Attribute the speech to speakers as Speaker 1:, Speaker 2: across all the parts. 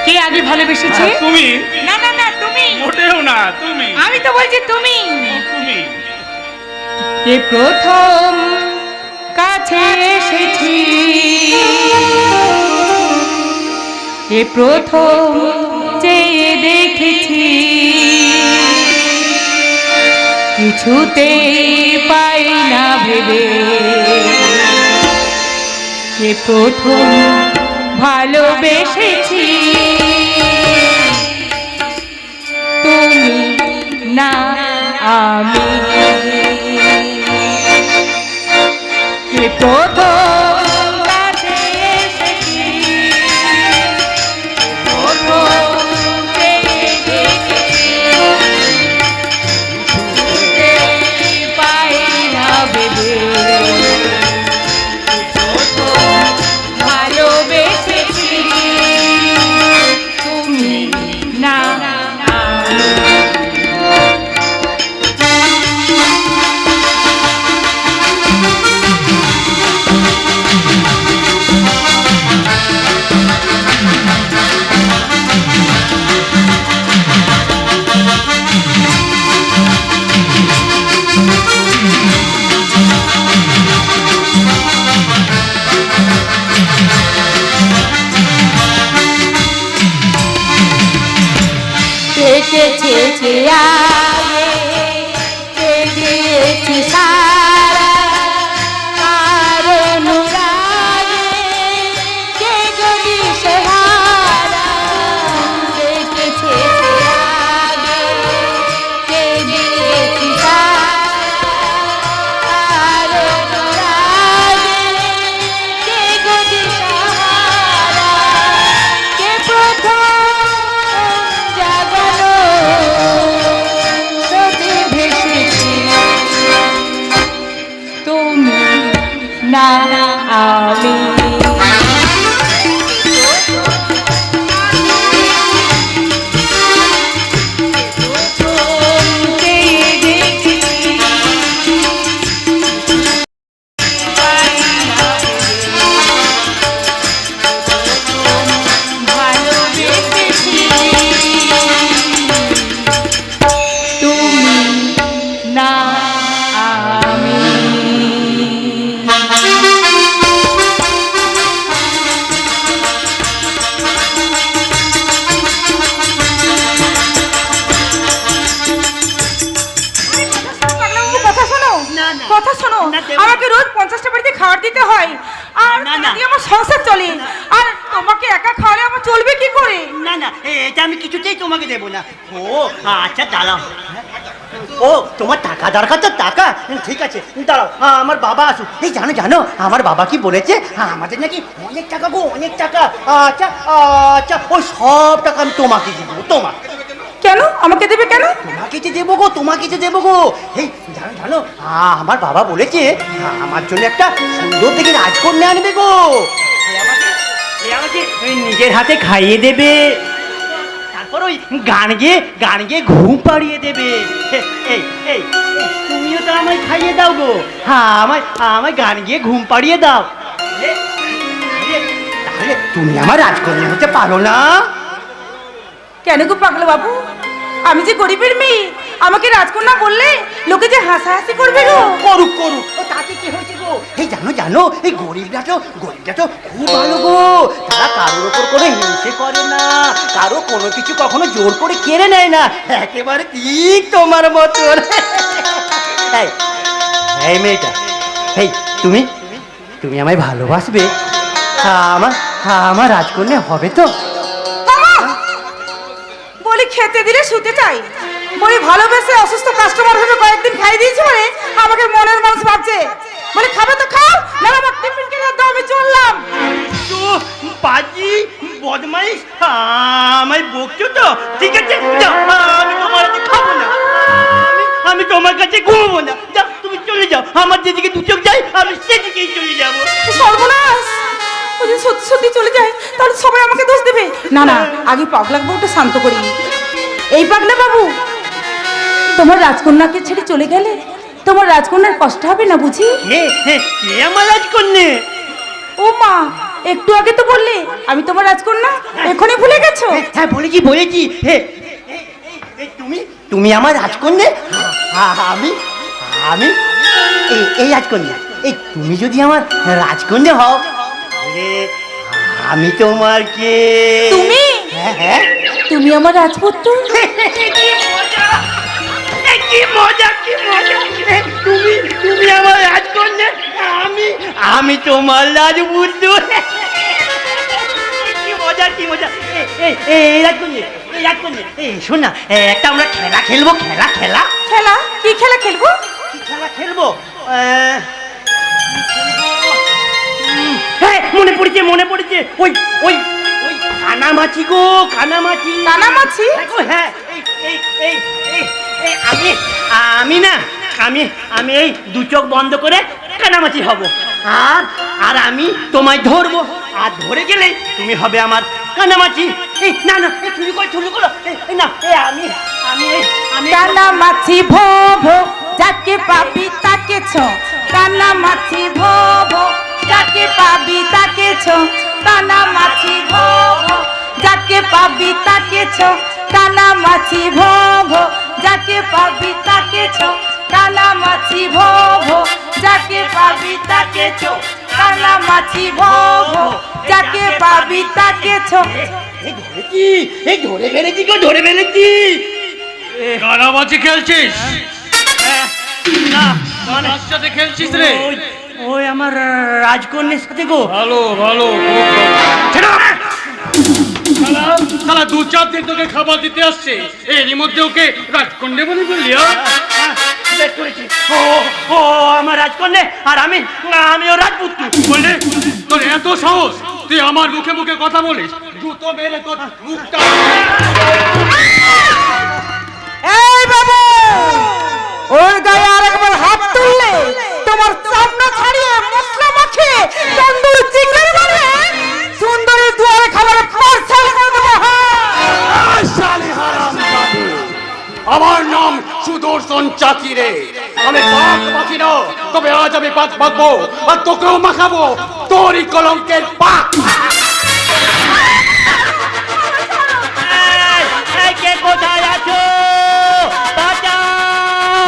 Speaker 1: কে আগে ভালোবেসেছে?
Speaker 2: তুমি।
Speaker 1: না না না, তুমি।
Speaker 2: মোটেও না, তুমি।
Speaker 1: আমি তো বলছি তুমি।
Speaker 2: তুমি।
Speaker 1: কে প্রথম কাছে এসেছি, কে প্রথম চেয়ে দেখেছি, কিছুতে পাই না ভেবে, কে প্রথম ভালোবেসেছি, তুমি না আমি। কে প্রথম কাছে এসেছি, প্রথম চেয়ে দেখেছি, কিছুতে পাই না ভেবে, প্রথম ভালোবেসেছি, তুমি না আমি। দেখেছে যে আগে কে দিয়েছি সারা, আর অনুরাগে কে গদি সে হারা। দেখেছে যে আগে কে দিয়েছি সারা, আর অনুরাগে কে গদি সাহারা। কে প্রথম জাগানো স্রোতে ভেসেছি, তুমি না আমি। চেয়ে দেখেছি, ভালোবেসেছি, তুমি না আমি। কথা শোনো,
Speaker 3: না, না।
Speaker 1: কথা শোনো।
Speaker 3: না, দেবো না।
Speaker 1: আমাকে রোজ 50টা বাড়িতে খাবার দিতে হয়, আর
Speaker 3: না, না।
Speaker 1: তা দিয়ে আমার সংসার চলে। আর তোমাকে একা খাওয়ালে আমার চলবে কি করে?
Speaker 3: না না, এটা আমি কিছুতেই তোমাকে দেবো না। ও আচ্ছা দাঁড়াও। ও তোমার টাকা দরকার তো, টাকা ঠিক আছে দাঁড়াও, আমার বাবা আসুক। এই জানো জানো আমার বাবা কি বলেছে, আমাদের নাকি অনেক টাকা গো, অনেক টাকা। আচ্ছা আচ্ছা, ওই সব টাকা আমি তোমাকে দিয়ে দেবো। তোমাকে
Speaker 1: কেন আমাকে দেবে কেন?
Speaker 3: তোমাকে যে দেবো গো, তোমাকে যে দেবো গো। এই জানো জানো আমার বাবা বলেছে আমার জন্য একটা সুন্দর থেকে রাজকন্যা আনবে গো। সে আমাকে নিজের হাতে খাইয়ে দেবে, তারপর ওই গান গেয়ে ঘুম পাড়িয়ে দেবে। এই এই তুমিও তো আমায় খাইয়ে দাও গো। হ্যাঁ, আমায় গান গিয়ে ঘুম পাড়িয়ে দাও। তাহলে তুমি আমার রাজকন্যা হতে পারো না?
Speaker 1: কেন গো পাগলা বাবু, আমি যে গরিবের মেয়ে, আমাকে রাজকন্যা বললে লোকে যে হাসাহাসি করবে গো।
Speaker 3: করুক করুক, ও তাতে কি হয়েছে গো? এই জানো জানো এই গরিবরা তো খুব ভালো গো। তারা কারোর ওপর কোনো হিংসে করে না, কারো কোনো কিছু কখনো জোর করে কেড়ে নেয় না, একেবারে ঠিক তোমার মতন। এই এই মেয়েটা, এই তুমি তুমি আমায় ভালোবাসবে? আমার রাজকন্যা হবে তো?
Speaker 1: বলি খেতে দিলে শুতে চাই, বলি ভালোবেসে অসুস্থ কাস্টমার ভেবে কয়েকদিন খাই দিয়েছি বলে আমাকে মনের মানুষ ভাবছে। বলি খাবে তো খাও, না আমার টিফিন কিনে দাও, আমি চললাম।
Speaker 3: তো পাজি বদমাইশ, আমায় বকছো তো? ঠিক আছে যাও, আমি তোমার কাছে খাবো না, আমি তোমার কাছে ঘুমবো না। যাও তুমি চলে যাও, আমার যেদিকে দু চোখ যাই আমি সেদিকেই চলে যাবো।
Speaker 1: সর্বনাশ, ও যদি সত্যি সত্যি চলে যায় তাহলে সবাই আমাকে দোষ দেবে। না না, আগে পাগলা বাবুটা শান্ত করি। এই পাগলা বাবু, তোমার রাজকন্যাকে ছেড়ে চলে গেলে তোমার রাজকন্যার কষ্ট হবে না বুঝি?
Speaker 3: কে আমার রাজকন্যা?
Speaker 1: ও মা, একটু আগে তো বললে আমি তোমার রাজকন্যা, এখনই ভুলে গেছো?
Speaker 3: হ্যাঁ বলেছি বলেছি। হে তুমি তুমি আমার রাজকন্যা, আমি আমি এই রাজকন্যা। তুমি যদি আমার রাজকন্যা হও তাহলে আমি তোমার কে?
Speaker 1: তুমি?
Speaker 3: হ্যাঁ হ্যাঁ,
Speaker 1: তুমি আমার রাজপুত্র।
Speaker 3: কি মজা কি মজা! তুমি তুমি আমার রাজকন্যা, আমি আমি তোমার রাজপুত্র। কি মজা কি মজা! এই রাজকন্যা, এই রাজকন্যা, শোন না, একটা আমরা খেলা খেলবো। খেলা খেলা
Speaker 1: খেলা? কি খেলা খেলবো?
Speaker 3: কি খেলা খেলবো? হ্যাঁ মনে পড়েছে মনে পড়েছে, ওই ওই ওই কানামাছি গো, কানামাছি।
Speaker 1: কানামাছি?
Speaker 3: হ্যাঁ আমি আমি না আমি আমি এই দু চোখ বন্ধ করে কানামাছি হব, আর আর আমি তোমায় ধরবো, আর ধরে গেলে তুমি হবে আমার কানামাছি। না না চুরি করো না, আমি আমি আমি
Speaker 1: কানামাছি ভো ভো, যাকে পাবি তাকে ছো। কানামাছি ভো ভো, যাকে পাবি তাকে ছো। কানামাছি ভো ভো, যাকে পাবি তাকে ছো। কানামাছি ভো ভো, যাকে পাবি তাকে ছো। কানামাছি ভো ভো, যাকে পাবি তাকে ছো। কানামাছি ভো ভো, যাকে পাবি তাকে ছো।
Speaker 3: ধরে ফেলেছি গো, ধরে ফেলেছি।
Speaker 2: কানামাছি খেলছিস?
Speaker 3: না মানে
Speaker 2: কার সাথে খেলছিস রে?
Speaker 3: ওই আমার রাজকন্যার সাথে গো।
Speaker 2: ভালো ভালো, খুব ভালো। শালা 2-4 দিন তোকে খাবার দিতে আসছে, এরই মধ্যে ওকে রাজকন্যা বলে বললি?
Speaker 3: বেশ করেছি। ও ও আমার রাজকন্যা, আর আমি আমি ও রাজপুত্র।
Speaker 2: বললে তোর এত সাহস, তুই আমার মুখে মুখে কথা বলিস? জুতো মেরে তোর মুখটা।
Speaker 1: এই বাবু, ওর গায়ে আরেকবার হাত তুললে তোমার চামড়া ছাড়িয়ে মশলা মাখিয়ে তন্দুর চিংড়ি বানিয়ে সুন্দরী দুয়ারে খাবারের পার্সেল করে দেবো।
Speaker 2: আমার নাম সুদর্শন চাকি রে, আমি পাক মাখি না, তবে আজ আমি পাক মাখবো, আর তোকেও মাখাবো তোরই কলঙ্কের পাক।
Speaker 3: কে কোথায় আছো? বাঁচাও!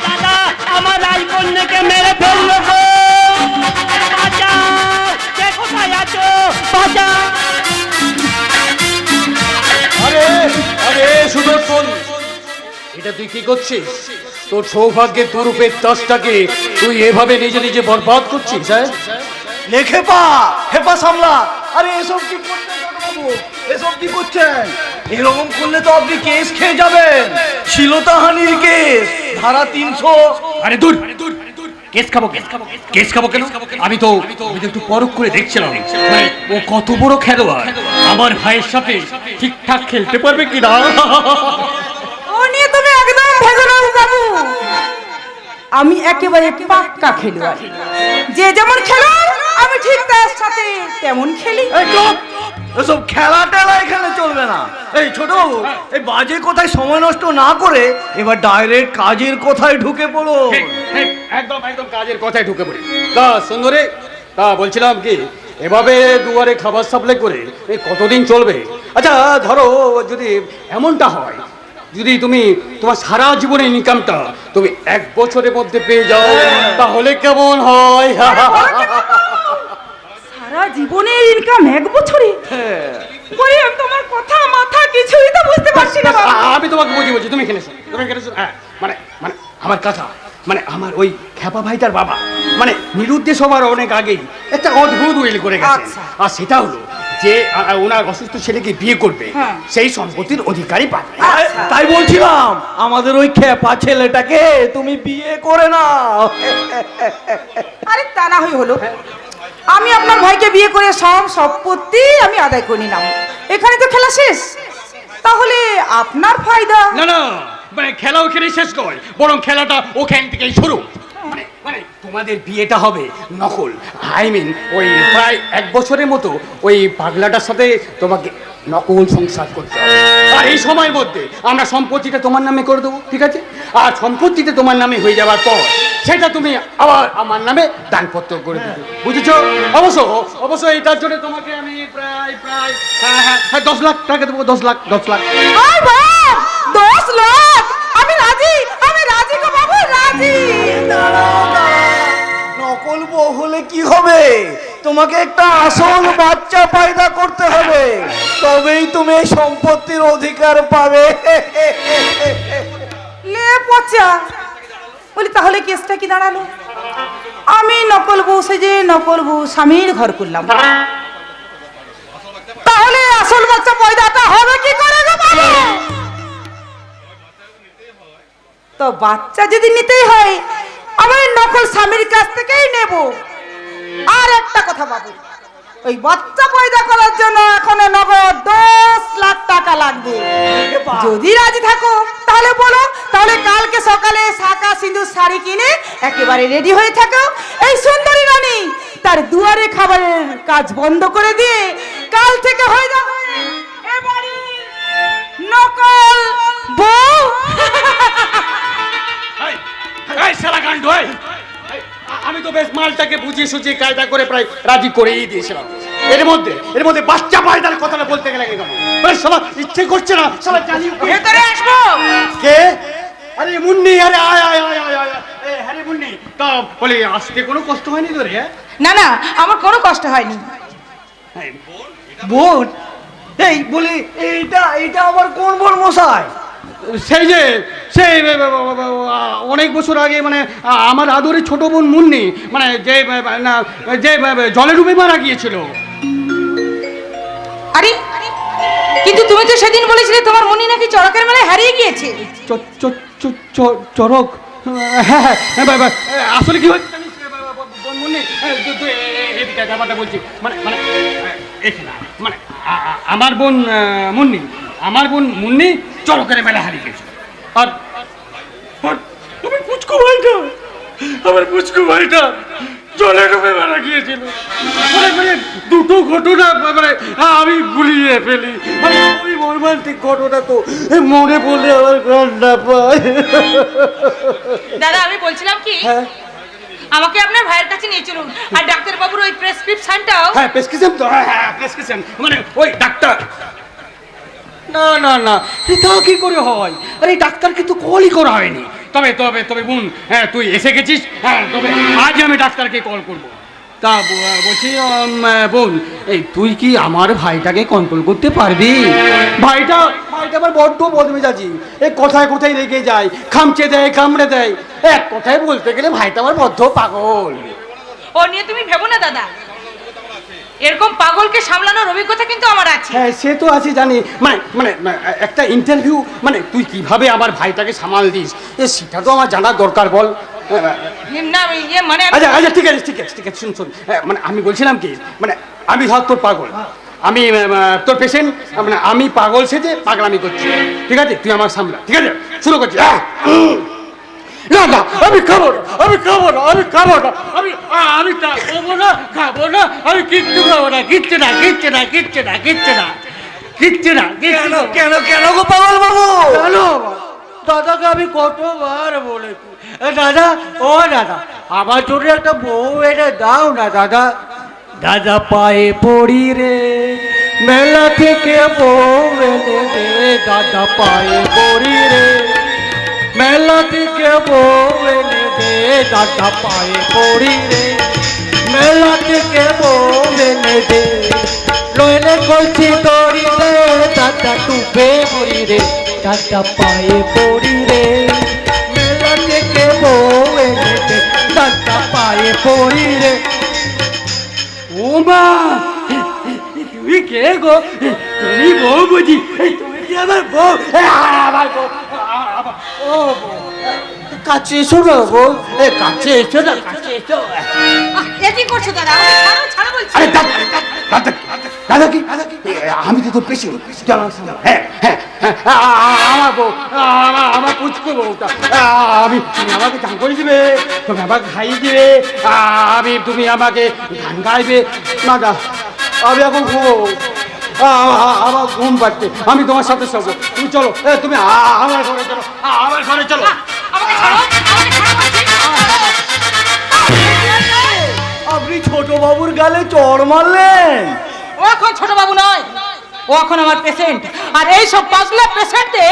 Speaker 3: দাদা আমার রাজকন্যাকে মেরে ফেললো গো! বাঁচাও! কে কোথায় আছো? বাঁচাও!
Speaker 2: আরে আরে সুদর্শন, এটা তুই কি করছিস? তোর সৌভাগ্যের দুরূপের দশটাকে তুই এভাবে নিজে নিজে বরবাদ করছিস? হ্যাঁ
Speaker 4: হেপা হেপা সামলা। আরে এসব কি করছেন বাবু? এসব কি করছেন? এরকম করলে তো আপনি কেস খেয়ে যাবেন, শ্লীলতাহানির কেস, ধারা 300।
Speaker 2: আরে দূর, কেস খাবো কেন? কেস খাবো কেন? আমি তো একটু পরখ করে দেখছিলাম, মানে ও কত বড় খেলোয়াড়, আমার ভাইয়ের সাথে ঠিকঠাক খেলতে পারবে কিনা।
Speaker 1: ও নিয়ে তুমি একদম ভেবো না বাবু, আমি একেবারে পাক্কা খেলোয়াড়। যে যেমন খেলো আমি ঠিক তার সাথে তেমন খেলি।
Speaker 4: এই চুপ! এসব খেলা টেলা এখানে চলবে না। এই ছোট বাবু, এই বাজে কথায় সময় নষ্ট না করে এবার ডাইরেক্ট কাজের কথায় ঢুকে পড়ো।
Speaker 2: একদম একদম কাজের কথায় ঢুকে পড়ি। তা সুন্দরী, তা বলছিলাম কি, এভাবে দুয়ারে খাবার সাপ্লাই করে এই কতদিন চলবে? আচ্ছা ধরো যদি এমনটা হয়, যদি তুমি তোমার সারা জীবনের ইনকামটা তুমি 1 বছরের মধ্যে পেয়ে যাও, তাহলে কেমন হয়?
Speaker 1: সারা জীবনের ইনকাম 1 বছরে? ওই আমি তোমার কথা মাথা কিছুই তো বুঝতে পারছি না বাবা।
Speaker 2: আমি তোমাকে বলছি, তুমি এখানে শোনো, তুমি এখানে শোনো। হ্যাঁ মানে মানে আমার কাকা, মানে আমার ওই খেপা ভাইটার বাবা, মানে নিরুদ্দেশ হবার অনেক আগেই একটা অদ্ভুত উইল করে গেছে।
Speaker 1: আচ্ছা।
Speaker 2: আর সেটা হলো যে ওনার অসুস্থ ছেলেকে বিয়ে করবে,
Speaker 1: হ্যাঁ।
Speaker 2: সেই সম্পত্তির অধিকারী পাবে।
Speaker 4: তাই বলছিলাম আমাদের ওই খেপা ছেলেটাকে তুমি বিয়ে করে নাও।
Speaker 1: আরে তা না হলো, আমি আপনার ভাইকে বিয়ে করে সব সম্পত্তি আমি আদায় করে নিলাম, এখানে তো খেলা শেষ। তাহলে আপনার ফায়দা।
Speaker 2: না না, মানে খেলা ওখানে শেষ নয়, বরং খেলাটা ওখান থেকেই শুরু। মানে মানে তোমাদের বিয়েটা হবে নকল, আই মিন ওই প্রায় 1 বছরের মতো ওই পাগলাটার সাথে তোমাকে নকল সংসার করতে হবে। আর এই সময়ের মধ্যে আমরা সম্পত্তিটা তোমার নামে করে দেবো, ঠিক আছে? আর সম্পত্তিতে তোমার নামে হয়ে যাওয়ার পর সেটা তুমি আবার আমার নামে দানপত্র করে দেবে, বুঝেছো? অবশ্য এটার জন্য তোমাকে আমি প্রায় 10 লাখ টাকা দেবো। 10 লাখ।
Speaker 1: আয় বাপ, 10 লাখ! আমি রাজি গো বাবু, রাজি।
Speaker 4: দাঁড়াও, নকল বউ হলে কি হবে? তোমাকে একটা আসল বাচ্চা পয়দা করতে হবে, তবেই তুমি এই সম্পত্তির অধিকার পাবে।
Speaker 1: লে পচা, বলি তাহলে কেসটা কি দাঁড়ালো? আমি নকল বউ সেজে নকল বউ স্বামীর ঘর করলাম, তাহলে আসল বাচ্চা পয়দাটা হবে কি করে গো বাবু? তো বাচ্চা যদি নিতেই হয় আমার নকল স্বামীর কাছ থেকেই নেব। আর একটা কথা বাবু, ওই বাচ্চা পয়দা করার জন্য এখন নগদ 10 লাখ টাকা লাগবে। যদি রাজি থাকো তাহলে বলো, তাহলে কালকে সকালে শাঁখা সিঁদুর শাড়ি কিনে একেবারে রেডি হয়ে থাকো। এই সুন্দরী রানী তার দুয়ারে খাবারের কাজ বন্ধ করে দিয়ে কাল থেকে হয়ে যাবে এবারে নকল বউ।
Speaker 2: এই শালা গান্ড, আমি তো বেশ মালটাকে বুঝিয়ে সুঝিয়ে কায়দা করে প্রায় রাজি করেই দিয়েছিলাম। এর মধ্যে বাচ্চা পয়দার কথাটা বলতে গেলে কেন? শালা ইচ্ছে করছে না, শালা জানি
Speaker 1: ভেতরে আসবো।
Speaker 2: কে? আরে মুন্নি, আরে আয় আয় আয় আয় আয়। আরে মুন্নি, তা বলে আসতে কোনো কষ্ট হয়নি তোর? হ্যাঁ
Speaker 1: না না, আমার কোনো কষ্ট হয়নি।
Speaker 4: বোন, এই বলি এইটা আবার কোন বড় মশাই?
Speaker 2: সেই অনেক বছর আগে মানে আমার আদরের ছোট বোন মুন্নি, মানে যে জলে ডুবে মারা গিয়েছিল।
Speaker 1: আরে কিন্তু তুমি তো সেদিন বলেছিলে তোমার মনি নাকি চড়কের মেলায় হারিয়ে গিয়েছে।
Speaker 2: চরক? হ্যাঁ, আসলে কি হচ্ছে মুন্নি, এদিকে ব্যাপারটা বলছি, মানে এখানে মানে আমার বোন মুন্নি চরকের মেলা হারিয়ে গেছে। আর আমার পুচকু ভাইটা জলে ডুবে মারা গিয়েছিল। মানে দুটো ঘটনা মানে আমি গুলিয়ে ফেলি, মানে ওই মর্মান্তিক ঘটনা তো মনে পড়লে আমার কান্না পায়।
Speaker 1: দাদা আমি বলছিলাম কি, আমাকে আপনার ভাইয়ের কাছে নিয়ে চলুন, আর ডাক্তার বাবুর ওই প্রেসক্রিপশনটাও।
Speaker 2: হ্যাঁ প্রেসক্রিপশন তো, হ্যাঁ প্রেসক্রিপশন, মানে ওই ডাক্তার। না এটা কি করে হয়? আরে ডাক্তারকে তো কলই করা হয়নি। তবে বোন, হ্যাঁ তুই এসে গেছিস, হ্যাঁ তবে আজ আমি ডাক্তারকে কল করব। তা বলছি বোন, এই তুই কি আমার ভাইটাকে কন্ট্রোল করতে পারবি? ভাইটা আবার বড্ড বদমেজাজি, এই কথায় রেগে যায়, খামচে দেয়, কামড়ে দেয়। এক কথায় বলতে গেলে ভাইটা আমার বদ্ধ পাগল।
Speaker 1: ও নিয়ে তুমি ভেবো না দাদা, এরকম পাগলকে সামলানোর অভিজ্ঞতা কিন্তু আমার আছে।
Speaker 2: হ্যাঁ সে তো আছে জানি, মানে একটা ইন্টারভিউ, মানে তুই কিভাবে আমার ভাইটাকে সামাল দিস সেটা তো আমার জানার দরকার, বল।
Speaker 1: না মানে
Speaker 2: আচ্ছা ঠিক আছে শুন, মানে আমি বলছিলাম কি, মানে আমি ধর তোর পাগল, আমি তোর পেশেন্ট, মানে আমি পাগল সেজে পাগলামি করছি, ঠিক আছে? তুই আমার সামলা, ঠিক আছে? শুরু করছি। না আমি খাবো না, আমি খাবো না, আমি কিচ্ছু খাবো না, কিচ্ছু না।
Speaker 4: কেন গো পাগল বাবু?
Speaker 2: কেন? দাদাকে আমি কতবার বলেছি, দাদা আমার জন্য একটা বউ এনে দাও না দাদা পায়ে পড়ি রে, মেলা থেকে বউ এনে দে, দাদা পায়ে পড়ি রে, মেলা থেকে বউ এনে দে, দাদা পায়ে পড়ি রে, মেলা থেকে বউ এনে দে, নইলে কলছি দড়ি রে, দাদা ডুবে মরি রে, দাদা পায়ে পড়ি রে, মেলা থেকে বউ এনে দে, দাদা পায়ে পড়ি রে। ও মা, তুমি কে গো? তুমি বউ বুঝি? তুমি কি আমার বউ? আমার বউ, ও কাছে এসো না বউ, কাছে এসো না।
Speaker 1: এ কি করছো দাদা? আমাকে ছাড়ো বলছি।
Speaker 2: আরে দাদা কি? আমি তো তোর পেশেন্ট। হ্যাঁ আমার বউ, আমার পুচকু বউটা, তুমি আমাকে গান করে দিবে, তুমি আমাকে খাইয়ে দিবে, তুমি আমাকে গান গাইবে। না না, আমি এখন ঘুমবো, আমার ঘুম পাচ্ছে, আমি তোমার সাথে শোবো। তুমি চলো, তুমি আমার ঘরে চলো, আমার ঘরে চলো।
Speaker 4: আপনি ছোট বাবুর গালে চড় মারলেন?
Speaker 1: ও এখন ছোট বাবু নয়, ও এখন আমার পেশেন্ট, আর এই সব পাগলা পেশেন্টে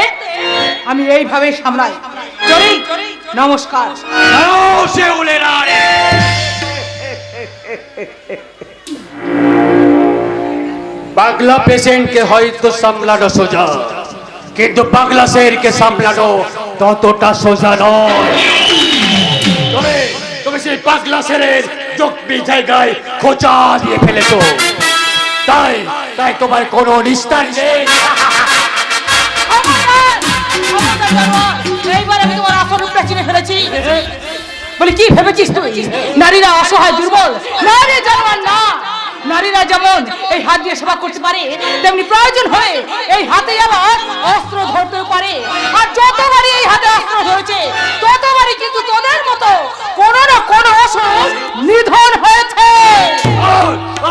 Speaker 1: আমি এইভাবে সামলাই। চলি, নমস্কার।
Speaker 2: পাগলা পেশেন্টকে হয়তো সামলানো সোজা, কিন্তু পাগলা শেরকে সামলানো ততটা সোজা নয়। তুমি সেই পাগলা শেরের জখমি জায়গায় খোঁচা দিয়ে ফেলেছো, তাই তাই তোমার কোনো নিস্তার নেই।
Speaker 1: এইবার আমি তোমার আসল রূপটা চিনে ফেলেছি। বলি কি ভেবেছিস তুই নারীরা অসহায় দুর্বল? নারী জানোয়ার না। নারীরা যেমন এই হাত দিয়ে সেবা করতে পারে, তেমনি প্রয়োজন হয়ে এই হাতে আবার অস্ত্র ধরতে পারে। আর যতবারই এই হাতে অস্ত্র ধরেছে, ততবারই কিন্তু তোদের মতো কোনো না কোনো অসুর নিধন হয়েছে।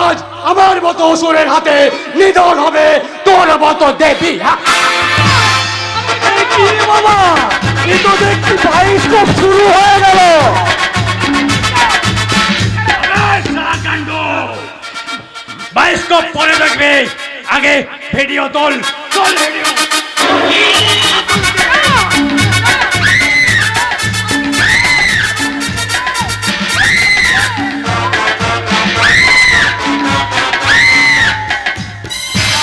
Speaker 2: আজ আমার মতো অসুরের হাতে নিধন হবে তোর মতো দেবী।
Speaker 4: কি রে বাবা, এই তো দেখছি বায়োস্কোপ শুরু হয়ে গেল।
Speaker 2: বায়োস্কোপ পরে দেখবে, আগে ভিডিও তোল, চল ভিডিও।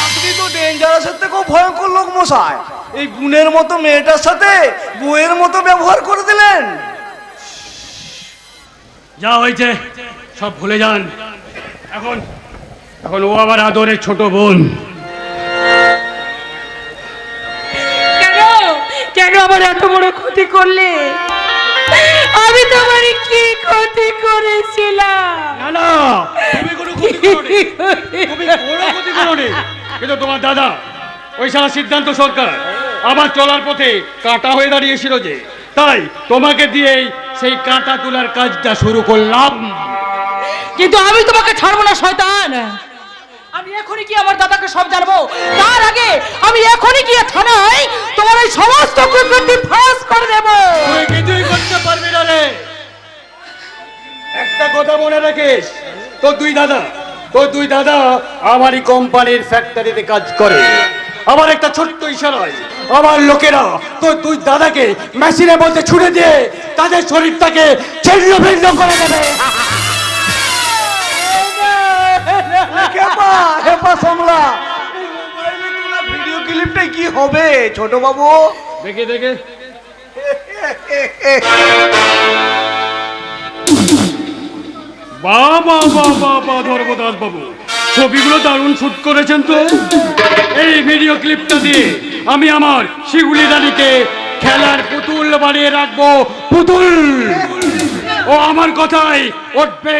Speaker 4: আপনি তো ডেঞ্জারাসের থেকেও ভয়ঙ্কর লোক মশাই। এই গুণের মতো মেয়েটার সাথে বউয়ের মতো ব্যবহার করে দিলেন।
Speaker 2: যা হয়েছে সব ভুলে যান। এখন এখন ও আমার আদরের ছোট বোন।
Speaker 1: কেন কেন আমার এত বড় ক্ষতি করলে? আমি তোমার কি ক্ষতি করেছিলাম?
Speaker 2: না না, তুমি কোনো ক্ষতি করোনি, তুমি কোনো ক্ষতি করোনি। কিন্তু তোমার দাদা, ওই সারা সিদ্ধান্ত সরকার আমার চলার পথে কাঁটা হয়ে দাঁড়িয়েছিল যে, তাই তোমাকে দিয়েই সেই কাঁটা তোলার কাজটা শুরু করলাম।
Speaker 1: কিন্তু আমি তোমাকে ছাড়বো না শয়তান। আমি এখনই কি আমার দাদাকে সব জানবো। তার আগে আমি এখনই গিয়ে থানায় তোমার এই সমস্ত কুকীর্তি ফাঁস করে দেব।
Speaker 2: তুই কিছুই করতে পারবি না রে। একটা কথা মনে রাখিস, তোর দুই দাদা আমারই কোম্পানির ফ্যাক্টরিতে কাজ করে। আমার একটা ছোট্ট ইশারায় আমার লোকেরা তোর দুই দাদাকে মেশিনের মধ্যে ছুড়ে দিয়ে তাদের শরীরটাকে ছিন্ন ভিন্ন করে দেবে।
Speaker 4: হেপা হেপা সামলা। এই মোবাইলে তোলা ভিডিও ক্লিপটা কি হবে ছোট বাবু?
Speaker 2: দেখে দেখে বাবা বাবা বাবা ধর্মদাস বাবু, ছবিগুলো দারুণ শুট করেছেন তো। এই ভিডিও ক্লিপটা দিয়ে আমি আমার শিগুলি রানীকে খেলার পুতুল বানিয়ে রাখবো। পুতুল ও আমার কথাই উঠবে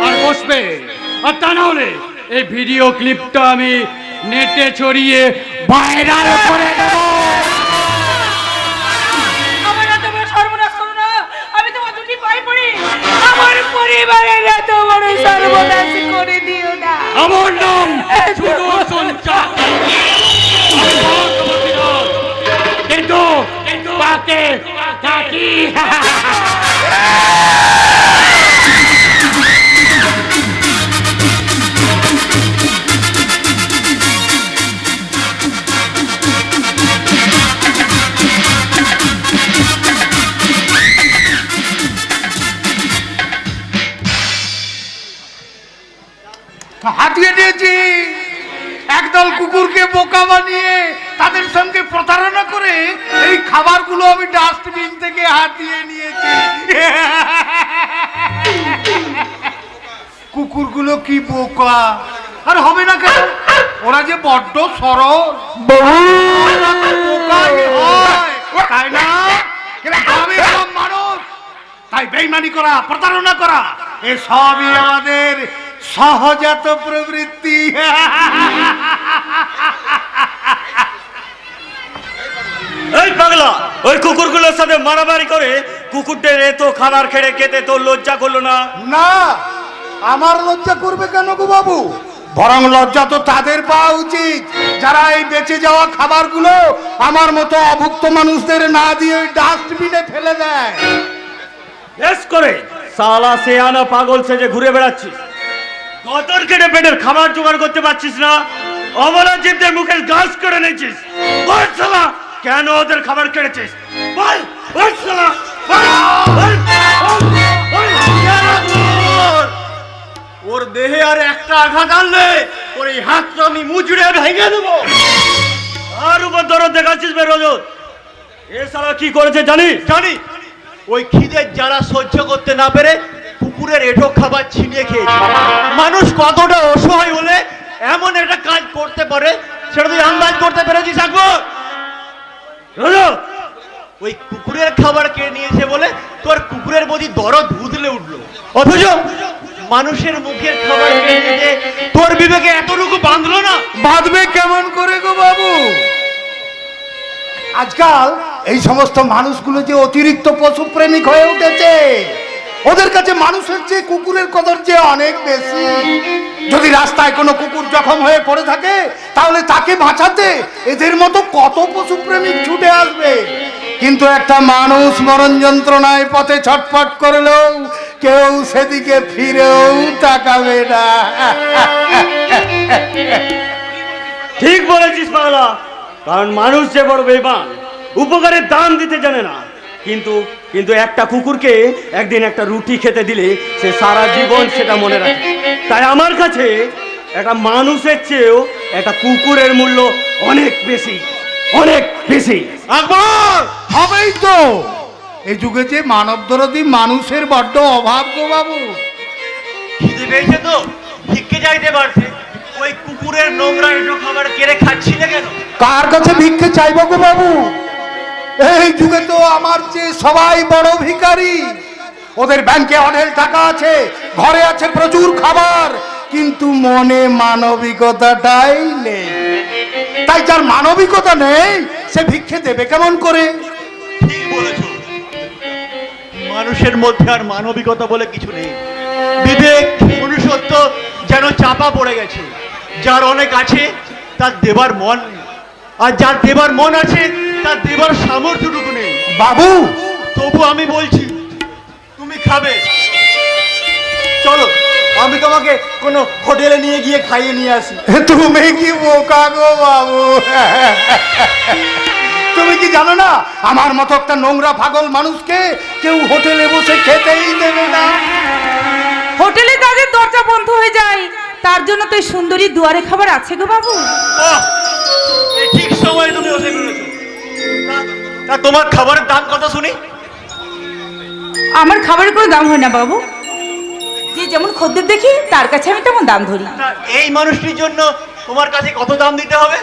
Speaker 2: আর বসবে, আর তা না হলে এই ভিডিও ক্লিপটা আমি নেটে ছড়িয়ে ভাইরাল করে দেবো।
Speaker 1: আমার এত বড় সর্বনাশ করো না। আমি তোমার দুটি পায়ে পড়ি, আমার পরিবারের এত বড় সর্বনাশ করে দিও না।
Speaker 2: আমার নাম সুদর্শন চাকর, কিন্তু তাকে থাকি।
Speaker 5: হাতিয়ে দিয়েছি একদল কুকুরকে বোকা বানিয়ে তাদের সঙ্গে প্রতারণা করে এই খাবারগুলো আমি ডাস্টবিন থেকে হাতিয়ে নিয়েছি। কুকুরগুলো কি বোকা আর হবে না কেন? ওরা যে বড্ড সরল, বোকাই হয়, তাই না? আমি সব মানুষ, তাই বেইমানি করা, প্রতারণা করা এসবই আমাদের সহজাত প্রবৃত্তি।
Speaker 6: ওই কুকুরগুলোর সাথে মারামারি করে কুকুরদের এত খাবার খেড়ে খেতে তোর লজ্জা করলো না?
Speaker 5: না, আমার লজ্জা করবে কেন গো বাবু? বরং লজ্জা তো তাদের পাওয়া উচিত যারা এই বেঁচে যাওয়া খাবারগুলো আমার মতো অভুক্ত মানুষদের না দিয়ে ওই ডাস্টবিনে ফেলে দেয়।
Speaker 6: বেশ করে সালা সেয়ানা পাগল সেজে ঘুরে বেড়াচ্ছিস, কতর কেটে পেটের খাবার জোগাড় করতে পারছিস না, অবলা জীবদের মুখের ঘাস কেড়ে নিয়েছিস। বল শালা, কেন ওদের খাবার কেড়েছিস? বল বল শালা, বল, বল, বল, বল, কেন বল? ওর দেহে আর একটা আঘাত আনলে ওর এই হাতটা আমি মুচড়ে ভেঙে দেবো। আর উপর দরদ দেখাচ্ছিস বে রজত। এ শালা কি করেছে জানিস?
Speaker 7: জানি, ওই খিদের যারা সহ্য করতে না পেরে কুকুরের এঁটো খাবার ছিনিয়ে খেয়েছে। মানুষ কতটা অসহায় হলে এমন একটা কাজ করতে পারে সেটা তুই আন্দাজ করতে পেরেছিস আকবর?
Speaker 6: রজত,
Speaker 7: ওই কুকুরের খাবার কে নিয়েছে বলে তোর কুকুরের প্রতি দরদ উতলে উঠলো, অথচ মানুষের মুখের খাবার কেড়ে নিতে তোর বিবেকে এতটুকু বাঁধলো না?
Speaker 5: বাঁধবে কেমন করে গো বাবু? আজকাল এই সমস্ত মানুষগুলো যে অতিরিক্ত পশুপ্রেমিক হয়ে উঠেছে, ওদের কাছে মানুষের চেয়ে কুকুরের কদর যে অনেক বেশি। যদি রাস্তায় কোনো কুকুর জখম হয়ে পড়ে থাকে তাহলে তাকে বাঁচাতে এদের মতো কত পশুপ্রেমিক ছুটে আসবে, কিন্তু একটা মানুষ মরণ যন্ত্রণায় পথে ছটফট করলেও কেউ সেদিকে ফিরেও তাকাবে না।
Speaker 6: ঠিক বলেছিস পাগলা, কারণ মানুষ যে বড় বেইমান, উপকারের দাম দিতে জানে না। কিন্তু কিন্তু একটা কুকুরকে একদিন একটা রুটি খেতে দিলে সে সারা জীবন সেটা মনে রাখে। তাই আমার কাছে একটা মানুষের চেয়েও একটা কুকুরের মূল্য অনেক বেশি, অনেক বেশি।
Speaker 5: আকবর, হবেই তো। এই যুগে যে মানবদরদী মানুষের বড্ড অভাব গো বাবু।
Speaker 7: খিদে পেয়েছে তো ভিক্ষে যাইতে পারছে, ওই কুকুরের নোংরা এঁটো খাবার কেড়ে খাচ্ছিলে কেন?
Speaker 5: কার কাছে ভিক্ষে চাইব গো বাবু? এই যুগে তো আমার চেয়ে সবাই বড় ভিখারি। ওদের ব্যাংকে অনেক টাকা আছে, ঘরে আছে প্রচুর খাবার, কিন্তু মনে মানবিকতাটাই নেই। তাই যার মানবিকতা নেই সে ভিক্ষে দেবে কেমন করে?
Speaker 7: ঠিক বলেছ, মানুষের মধ্যে আর মানবিকতা বলে কিছু নেই। বিবেক, মনুষ্যত্ব যেন চাপা পড়ে গেছে। যার অনেক আছে তার দেবার মন নেই, আর যার দেবার মন আছে তার দেবার সামর্থ্যটুকু নেই।
Speaker 5: বাবু,
Speaker 7: তবু আমি বলছি তুমি খাবে, চলো আমি তোমাকে কোনো হোটেলে নিয়ে গিয়ে খাইয়ে নিয়ে আসি।
Speaker 5: তুমি কি বোকা গো বাবু? তুমি কি জানো না আমার মতো একটা নোংরা পাগল মানুষকে কেউ হোটেলে বসে খেতেই দেবে না।
Speaker 1: হোটেলে তাদের দরজা বন্ধ হয়ে যায়, তার জন্য তো এই সুন্দরী দুয়ারে খাবার আছে গো বাবু।
Speaker 7: বাহ, এই ঠিক সময় তুমি বসে পড়েছো। তা তোমার খাবারের দাম কত শুনি?
Speaker 1: আমার খাবারের কোনো দাম হয় না বাবু, যে যেমন খদ্দের দেখি তার কাছে আমি তেমন দাম ধরি।
Speaker 7: তা এই মানুষটির জন্য তোমার কাছে কত দাম দিতে হবে?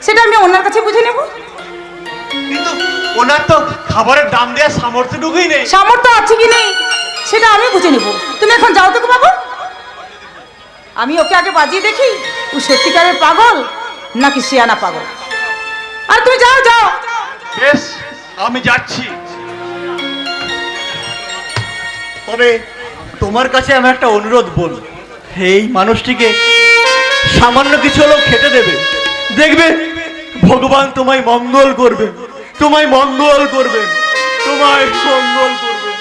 Speaker 1: সেটা আমি ওনার কাছে বুঝে নেব।
Speaker 7: কিন্তু ওনার তো খাবারের দাম দেওয়ার সামর্থ্যটুকুই নেই।
Speaker 1: সামর্থ্য আছে কি নেই সেটা আমি বুঝে নেব। তুমি এখন যাও তো গো বাবু, আমি ওকে আগে বাজিয়ে দেখি ও সত্যিকারের পাগল নাকি শিয়ানা পাগল। আর তুমি যাও যাও।
Speaker 7: বেশ, আমি যাচ্ছি। তবে তোমার কাছে আমি একটা অনুরোধ বল, এই মানুষটিকে সামান্য কিছু হলেও খেতে দেবে, দেখবে ভগবান তোমায় মঙ্গল করবেন, তোমায় মঙ্গল করবেন, তোমায় মঙ্গল করবেন।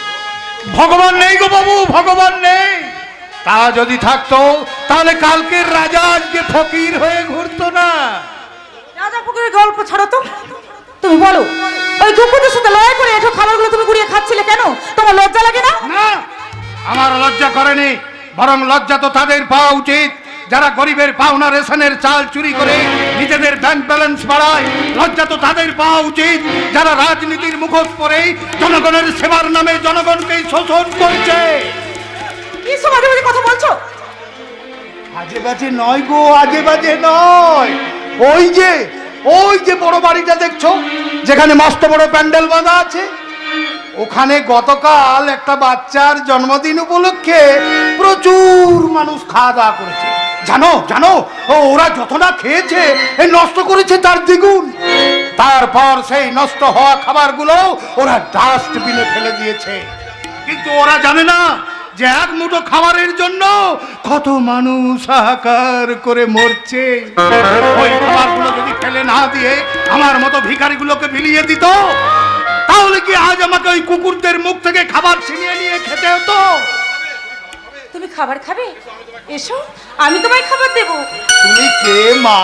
Speaker 5: ভগবান নেই গো বাবু, ভগবান নেই। তা যদি থাকতো তাহলে কালকের রাজা আজকে ফকির হয়ে ঘুরতো না।
Speaker 1: রাজা পুকুরের গল্প ছাড়ো তো, তুমি বলো ওই কুকুরদের সাথে লড়াই করে এসব খাবারগুলো তুমি গুড়িয়ে খাচ্ছিলে কেন? তোমার লজ্জা লাগে না?
Speaker 5: না, আমার লজ্জা করেনি, বরং লজ্জা তো তাদের পাওয়া উচিত যারা গরিবের পাওনা রেশনের চাল চুরি করে নিজেদের ব্যাংক ব্যালেন্স বাড়ায়। লজ্জা তো তাদের পাওয়া উচিত যারা রাজনীতির মুখোশ পরেই জনগণের সেবার নামে জনগণকে শোষণ করছে।
Speaker 1: কি সব আজে বাজে কথা বলছো?
Speaker 5: আজে বাজে নয় গো, আজে বাজে নয়। ওই যে বড় বাড়িটা দেখছো, যেখানে মস্ত বড় প্যান্ডেল বাঁধা আছে, ওখানে গতকাল একটা বাচ্চার জন্মদিন উপলক্ষে প্রচুর মানুষ খাওয়া দাওয়া করেছে। জানো জানো, ওরা যতটা খেয়েছে নষ্ট করেছে তার দ্বিগুণ। তারপর সেই নষ্ট হওয়া খাবারগুলো ওরা ডাস্টবিনে ফেলে দিয়েছে। কিন্তু ওরা জানে না যে এক মুঠো খাবারের জন্য কত মানুষ হাহাকার করে মরছে। ওই খাবারগুলো যদি ফেলে না দিয়ে আমার মতো ভিখারিগুলোকে বিলিয়ে দিত, তাহলে কি আজ আমাকে ওই কুকুরদের মুখ থেকে খাবার ছিনিয়ে নিয়ে খেতে হতো?
Speaker 1: তুমি খাবার খাবে? এসো, আমি তোমায় খাবার দেব।
Speaker 5: তুমি কে মা,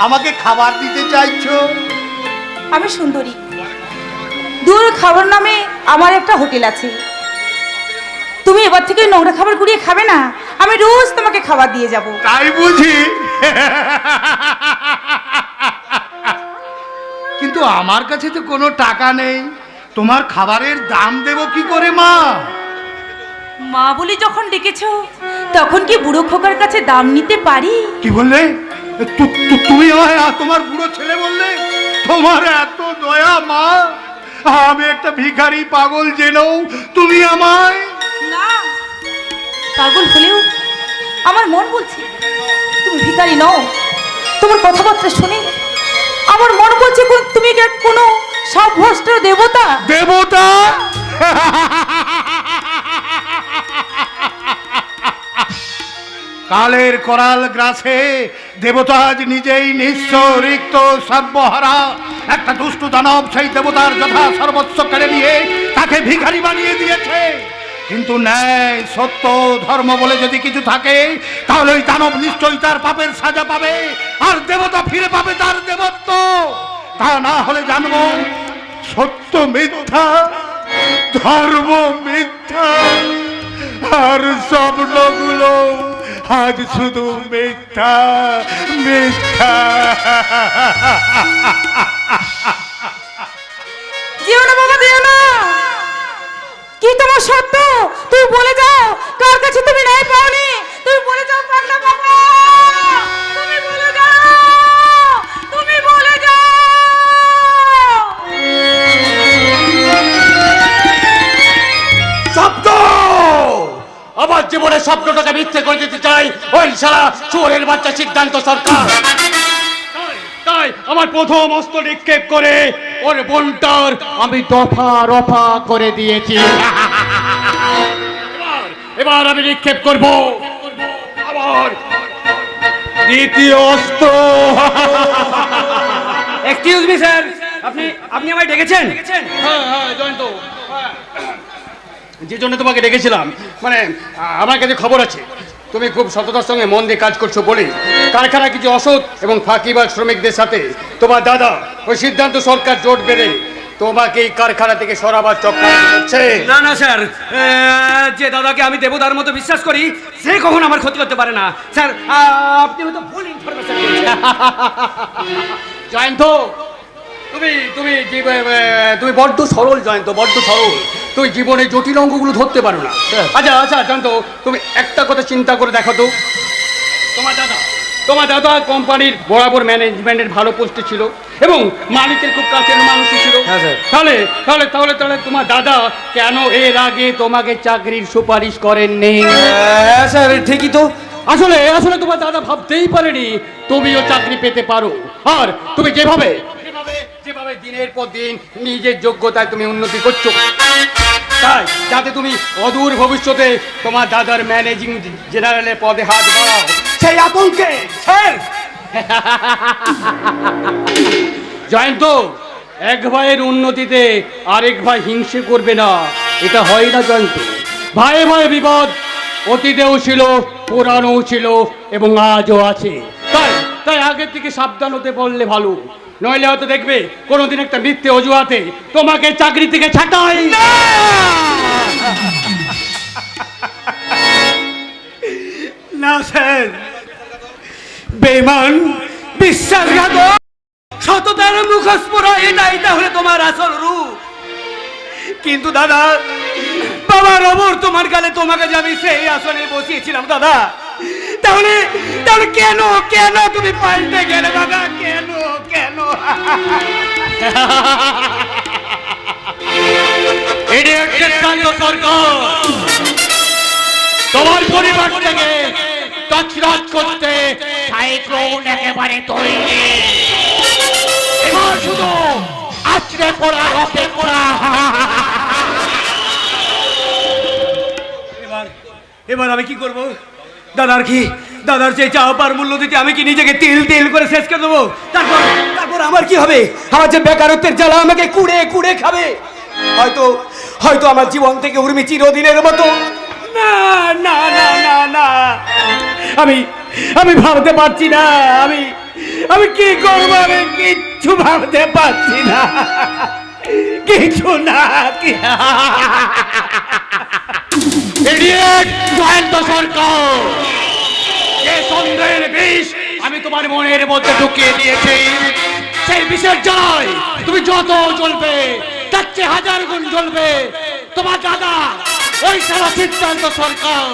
Speaker 5: আমাকে খাবার দিতে চাইছো?
Speaker 1: আমি সুন্দরী। দূর খাবার নামে আমার একটা হোটেল আছে। তুমি এবার থেকে নোংরা খাবার গুড়িয়ে খাবে না। আমি রোজ তোমাকে খাবার দিয়ে যাব।
Speaker 5: তাই বুঝি? কিন্তু আমার কাছে তো কোনো টাকা নেই, তোমার খাবারের দাম দেব কি করে মা?
Speaker 1: মা বলি যখন ডেকেছো, তখন কি বুড়ো খোকার কাছে দাম নিতে পারি?
Speaker 5: কি বললে? তুমি আমায় তোমার বুড়ো ছেলে বললে? তোমার এত দয়া মা, আমি একটা ভিখারি পাগল জেনেও তুমি আমায়।
Speaker 1: না, পাগল হলেও আমার মন বলছে তুমি ভিখারি নও। তোমার কথাবার্তা শুনে আমার মন বলছে তুমি কোনো সব ভ্রষ্ট দেবতা।
Speaker 5: দেবতা? কালের করাল গ্রাসে দেবতা আজ নিজেই নিঃস্ব, রিক্ত, সর্বহারা একটা দুষ্টু দানব সেই দেবতার যথা সর্বস্ব কেড়ে নিয়ে তাকে ভিখারি বানিয়ে দিয়েছে। কিন্তু ন্যায়, সত্য, ধর্ম বলে যদি কিছু থাকে, তাহলে ওই দানব নিশ্চয়ই তার পাপের সাজা পাবে, আর দেবতা ফিরে পাবে তার দেবত্ব। তা না হলে জানবো সত্য মিথ্যা, ধর্ম মিথ্যা, আর স্বপ্নগুলো আজ শুধু মিথ্যা মিথ্যা।
Speaker 1: যেও না বাবা, যেও না। কি তোমার সত্য? তুমি বলে যাও কার কাছে তুমি ন্যায় পাওনি। তুমি বলে যাও পাগলা বাবা, তুমি বলে যাও, তুমি বলে যাও।
Speaker 2: শব্দ! আমার জীবনের স্বপ্নটাকে মিথ্যে করে দিতে চাই ওই সারা চোরের বাচ্চা সিদ্ধান্ত সরকার। তাই আমার প্রথম অস্ত্র নিক্ষেপ করে ওর বোনটার আমি দফা রফা করে দিয়েছি। এবার আমি নিক্ষেপ করব আবার দ্বিতীয় অস্ত্র।
Speaker 3: এক্সকিউজ মি স্যার, আপনি আমায় ডেকেছেন?
Speaker 2: হ্যাঁ হ্যাঁ জয়ন্ত, যে জন্য তোমাকে ডেকেছিলাম, মানে আমার কাছে খবর আছে তুমি খুব সততার সঙ্গে মন দিয়ে কাজ করছো বলে কারখানা কিছু অসৎ এবং ফাঁকিবাজ শ্রমিকদের সাথে তোমার দাদা ওই সিদ্ধান্ত সরকার জোট বেঁধে তোমাকে এই কারখানা থেকে সরাবার চক্রান্ত করছে।
Speaker 3: না না স্যার, যে দাদাকে আমি দেবতার মতো বিশ্বাস করি সে কখনো আমার ক্ষতি করতে পারে না স্যার। আপনি হয়তো ভুল ইনফরমেশন দিয়েছেন।
Speaker 2: জয়ন্ত, তুমি তুমি তুমি বড্ড সরল জয়ন্ত, বড্ড সরল। তুমি জীবনে জটিল অঙ্কগুলো ধরতে পারো না। আচ্ছা আচ্ছা জয়ন্ত, তুমি একটা কথা চিন্তা করে দেখো তো, তোমার দাদা কোম্পানির বরাবর ম্যানেজমেন্টের ভালো পোস্টে ছিল এবং মালিকের খুব কাছের মানুষই ছিল। তাহলে তাহলে তাহলে তাহলে তোমার দাদা কেন এর আগে তোমাকে চাকরির সুপারিশ করেননি?
Speaker 3: স্যার ঠিকই তো।
Speaker 2: আসলে আসলে তোমার দাদা ভাবতেই পারেনি তুমিও চাকরি পেতে পারো। আর তুমি যেভাবে যেভাবে দিনের পর দিন নিজের যোগ্যতায় তুমি উন্নতি করছো, তাই যাতে তুমি অদূর ভবিষ্যতে তোমার দাদার ম্যানেজিং জেনারেলের পদে হাত বাড়াও, সেই আতঙ্কে স্যার। জয়ন্ত, এক ভাইয়ের উন্নতিতে আরেক ভাই হিংসে করবে না, এটা হয় না জয়ন্ত। ভাইয়ে ভাইয়ে বিবাদ অতীতেও ছিল, পুরাণও ছিল এবং আজও আছে। তাই তাই আগের থেকে সাবধান হতে বললে ভালো, নইলে হয়তো দেখবে কোনোদিন একটা মিথ্যে অজুহাতে তোমাকে চাকরি থেকে ছাঁটাই।
Speaker 3: না স্যার, বেঈমান, বিশ্বাসঘাতক, সততার মুখোশ পরা এটাই তাহলে তোমার আসল রূপ। কিন্তু দাদা, বাবার অমর তোমার গালে তোমাকে যে আমি সেই আসনে বসিয়েছিলাম দাদা, তাহলে তাহলে কেন কেন তুমি পাল্টে গেলে দাদা? কেন কেন?
Speaker 2: তোমার পরিবারটাকে তছনছ করতে সাইক্লোন একেবারে তৈরি। এবার শুধু
Speaker 3: ছিঁড়ে পড়ার অপেক্ষা।
Speaker 6: এবার আমি কি করব? দাদার যে চাওয়া পার মূল্য দিতে আমি কি নিজেকে তিল তিল করে শেষ করে দেবো? তারপর আমার কি হবে? আমার যে বেকারত্বের জ্বালা আমাকে কুড়ে কুড়ে খাবে। হয়তো আমার জীবন থেকে উর্মি চিরদিনের মতো। না না না না না, আমি ভাবতে পারছি না। আমি কি করবো? আমি কিচ্ছু ভাবতে পারছি না, কিছু না।
Speaker 2: ইডিয়েট জয়ন্ত সরকার, যে সন্দেহের বিষ আমি তোমার মনের মধ্যে ঢুকিয়ে দিয়েছি, সেই বিষের জ্বালায় তুমি যত জ্বলবে তার চেয়ে 1000 গুণ জ্বলবে তোমার দাদা ওই সারা সিদ্ধান্ত সরকার।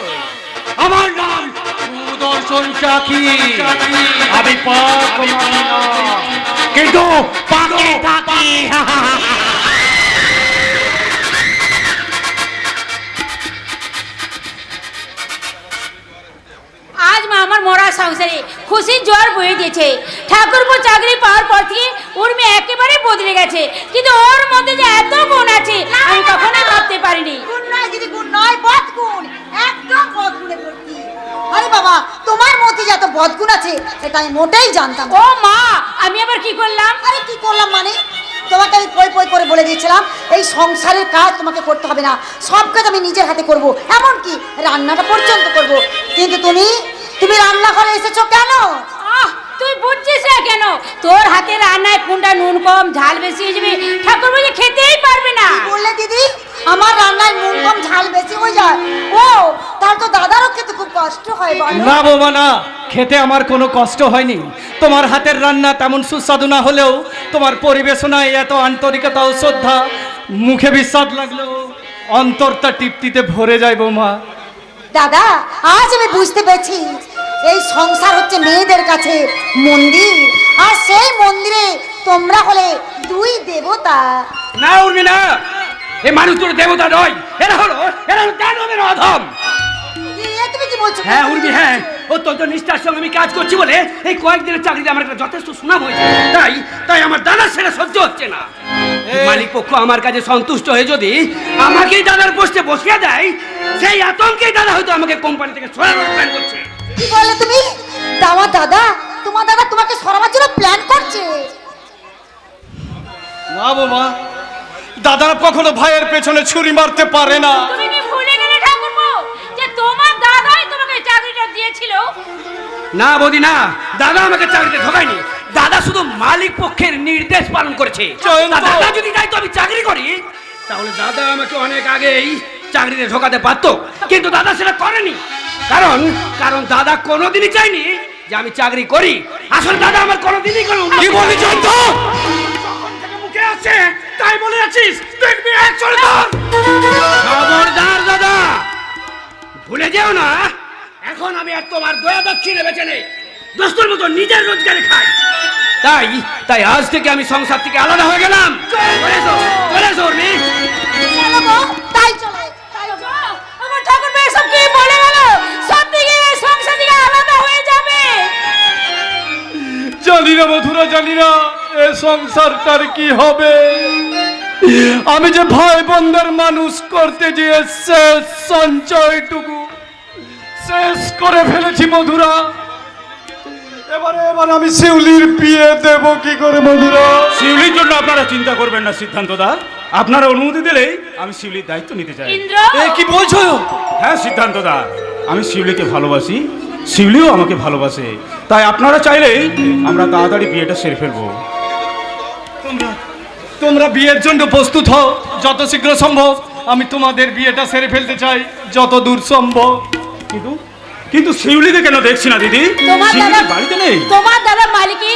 Speaker 2: আমার নাম সুদর্শন চাকি, আমি পাক মানি না, কিন্তু পাকে থাকি।
Speaker 8: আজ মা আমার মরা সংসারে খুশির জোয়ার বয়ে দিয়েছে। ঠাকুরপো চাকরি পাওয়ার পর থেকে উর্মি একেবারে বদলে গেছে, কিন্তু ওর মধ্যে যে এত গুণ আছে আমি কখনো ভাবতে পারিনি।
Speaker 9: গুণ নয় দিদি, গুণ নয়, বদগুণ, একদম বদগুণে ভর্তি। আরে বাবা, তোমার মধ্যে যে এত বদগুণ আছে সেটা আমি মোটেই জানতাম না।
Speaker 8: ও মা, আমি আবার কি করলাম?
Speaker 9: আরে কি করলাম মানে, তোমাকে আমি পই পই করে বলে দিয়েছিলাম এই সংসারের কাজ তোমাকে করতে হবে না, সব কাজ আমি নিজের হাতে করব, এমনকি রান্নাটা পর্যন্ত করব। কিন্তু তুমি রান্নাঘরে এসেছো কেন?
Speaker 8: তুই বুঝছিস না কেন? তোর হাতে রান্নায় কোনটা নুন কম ঝাল বেশি হয়ে যাবে, ঠাকুর বুঝে খেতেই পারবে না।
Speaker 9: কি বললে দিদি? আমার রান্নায় নুন কম ঝাল বেশি হয়ে যায়? ও, তার তো দাদারও খেতে খুব কষ্ট হয়। বলো
Speaker 6: না বৌমা না, খেতে আমার কোনো কষ্ট হয়নি। তোমার হাতের রান্না তেমন সুস্বাদু না হলেও তোমার পরিবেশনায় এত আন্তরিকতা ও শ্রদ্ধা, মুখে বিস্বাদ লাগলেও অন্তরটা তৃপ্তিতে ভরে যায় বৌমা।
Speaker 9: দাদা, আজ আমি বুঝতে পেরেছি এই সংসার হচ্ছে মেয়েদের কাছে মন্দির, আর সেই মন্দিরে তোমরা হলে দুই দেবতা।
Speaker 2: না উর্মি না, এই মানুষ তোর দেবতা নয়, এরা হলো দানবের অধম।
Speaker 9: তুমি কি বলছো?
Speaker 2: হ্যাঁ উর্মি, হ্যাঁ, অত্যন্ত নিষ্ঠার সঙ্গে আমি কাজ করছি বলে এই কয়েকদিনের চাকরিতে আমার একটা যথেষ্ট সুনাম হয়েছে। তাই আমার দাদার সেটা সহ্য হচ্ছে না। মালিক পক্ষ আমার কাছে সন্তুষ্ট হয়ে যদি আমাকেই দাদার পোস্টে বসিয়ে দেয়, সেই আতঙ্কেই দাদা হয়তো আমাকে কোম্পানি থেকে সরানোর প্ল্যান করছে।
Speaker 9: কি বলে তুমি? তোমার দাদা তোমাকে সরাবার জন্য প্ল্যান করছে?
Speaker 6: না বৌমা, দাদারা কখনো ভাইয়ের পেছনে ছুরি মারতে পারে না।
Speaker 8: তুমি কি ভুলে গেলে ঠাকুরপো যে তোমার দাদাই তোমাকে চাকরিটা দিয়েছিল?
Speaker 2: না বৌদি না, দাদা আমাকে চাকরিতে ঢোকায়নি, দাদা শুধু মালিক পক্ষের নির্দেশ পালন করেছে। দাদা যদি চাইতো আমি চাকরি করি, তাহলে দাদা আমাকে অনেক আগেই চাকরিতে ঢোকাতে পারতো, কিন্তু দাদা সেটা করেনি। কারণ দাদা কোনোদিনই চাইনি যে আমি চাকরি করি। আসলে দাদা আমার কোনোদিনই কোনো কি বলি জানতো মুখে আছে তাই বলে আছিস, দেখবি এক চলে ধর। খবরদার দাদা, ভুলে যেও না এখন আমি আর তোমার দয়া দক্ষিণে বেঁচে নেই, দোস্তের মতো নিজের রোজগারে খাই। তাই আজ থেকে আমি সংসার থেকে আলাদা হয়ে গেলাম। চলে এসো উর্মি।
Speaker 9: চলো গো, তাই চলো।
Speaker 8: আমার ঠাকুরপো এসব কি বলে গেল? সত্যি কি এই সংসার থেকে আলাদা হয়ে যাবে?
Speaker 6: জানি না মধুরা, জানি না এ সংসারটার কি হবে। আমি যে ভাই বোনদের মানুষ করতে গিয়ে শেষ সঞ্চয়টুকু শেষ করে ফেলেছি মধুরা। এবার আমি শিউলির বিয়ে দেব কি করে মধুরা?
Speaker 10: শিউলির জন্য আপনারা চিন্তা করবেন না সিদ্ধান্ত দা, আপনারা অনুমতি দিলেই আমি শিউলির দায়িত্ব নিতে চাই।
Speaker 8: ইন্দ্র,
Speaker 6: কি বলছো?
Speaker 10: হ্যাঁ সিদ্ধান্ত দা, আমি শিউলিকে ভালোবাসি, শিউলিও আমাকে ভালোবাসে, তাই আপনারা চাইলেই আমরা তাড়াতাড়ি বিয়েটা সেরে ফেলবো।
Speaker 6: তোমরা বিয়ের জন্য প্রস্তুত হও যত শীঘ্র সম্ভব। আমি তোমাদের বিয়েটা সেরে ফেলতে চাই যত দূর সম্ভব।
Speaker 10: কিন্তু শিউলিকে কেন দেখছি না দিদি? শিউলি বাড়িতে নেই।
Speaker 8: তোমার দাদা মালিকই